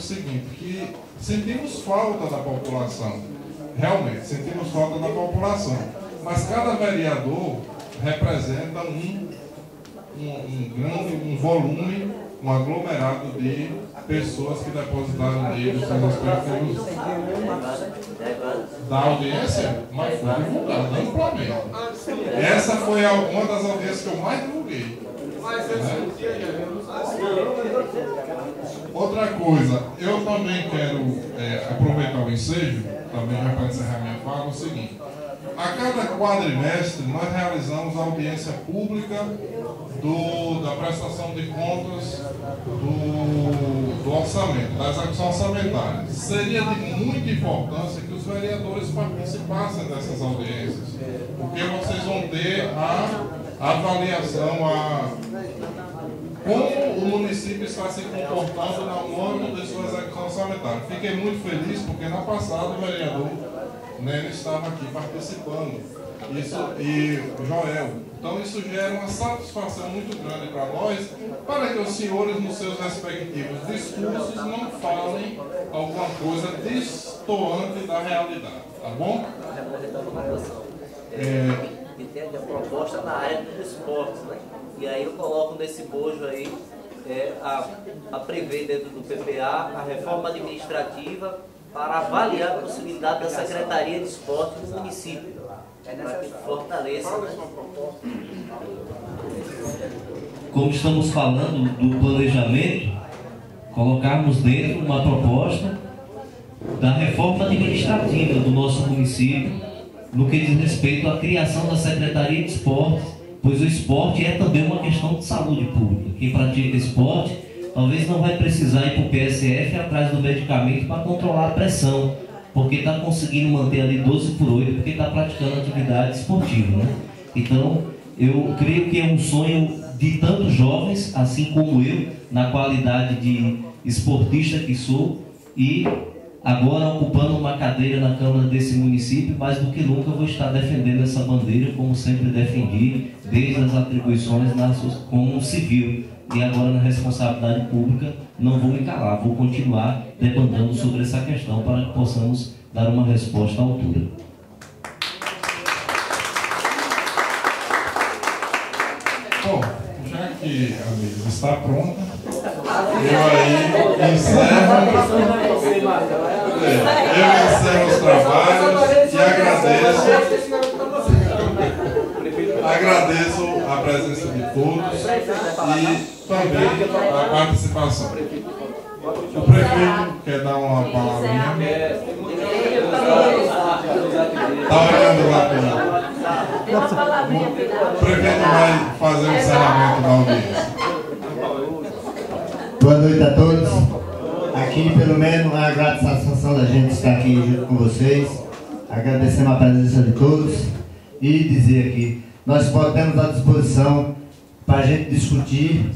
Speaker 1: seguinte, que sentimos falta da população, realmente, sentimos falta da população, mas cada vereador representa um volume, um aglomerado de pessoas que depositaram nele os seus respectivos da audiência, mas foi divulgado amplamente. Essa foi uma das audiências que eu mais divulguei. Outra coisa, eu também quero aproveitar o ensejo, também já para encerrar minha fala, o seguinte. A cada quadrimestre nós realizamos a audiência pública da prestação de contas do orçamento, das execuções orçamentárias. Seria de muita importância que os vereadores participassem dessas audiências, porque vocês vão ter a avaliação, como o município está se comportando no âmbito de suas execuções orçamentárias. Fiquei muito feliz porque na passada o vereador Nélio estava aqui participando, e Joel. Então isso gera uma satisfação muito grande para nós, para que os senhores nos seus respectivos discursos não falem alguma coisa destoante da realidade, tá bom?
Speaker 14: Entende a proposta na área dos esportes, né? E aí eu coloco nesse bojo aí a prever dentro do PPA a reforma administrativa para avaliar a possibilidade da Secretaria de Esporte no município, para que fortaleça.
Speaker 12: Como estamos falando do planejamento, colocarmos dentro uma proposta da reforma administrativa do nosso município, no que diz respeito à criação da Secretaria de Esporte, pois o esporte é também uma questão de saúde pública. Quem pratica esporte talvez não vai precisar ir para o PSF atrás do medicamento para controlar a pressão, porque está conseguindo manter ali 12 por 8, porque está praticando atividade esportiva, né? Então, eu creio que é um sonho de tantos jovens, assim como eu, na qualidade de esportista que sou, e agora ocupando uma cadeira na Câmara desse município, mais do que nunca vou estar defendendo essa bandeira, como sempre defendi, desde as atribuições como civil. E agora na responsabilidade pública, não vou me calar, vou continuar demandando sobre essa questão para que possamos dar uma resposta à altura.
Speaker 1: Bom, já que a mesa está pronta, eu aí encerro os trabalhos e agradeço a presença de todos e também a participação. O prefeito quer dar uma palavrinha? Está olhando lá para lá. O prefeito vai fazer o encerramento da audiência.
Speaker 16: Boa noite a todos. Aqui, pelo menos, a grata satisfação da gente estar aqui junto com vocês. Agradecemos a presença de todos e dizer que nós podemos à disposição para a gente discutir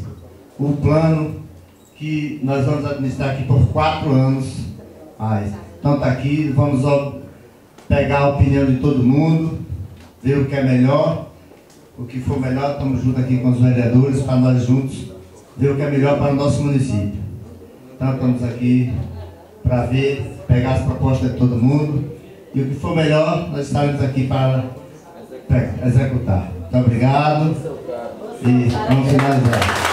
Speaker 16: o plano que nós vamos administrar aqui por 4 anos mais. Então está aqui, vamos pegar a opinião de todo mundo, ver o que é melhor, o que for melhor, estamos juntos aqui com os vereadores, para nós juntos ver o que é melhor para o nosso município. Então estamos aqui para ver, pegar as propostas de todo mundo e o que for melhor, nós estaremos aqui para executar. Muito obrigado e vamos finalizar.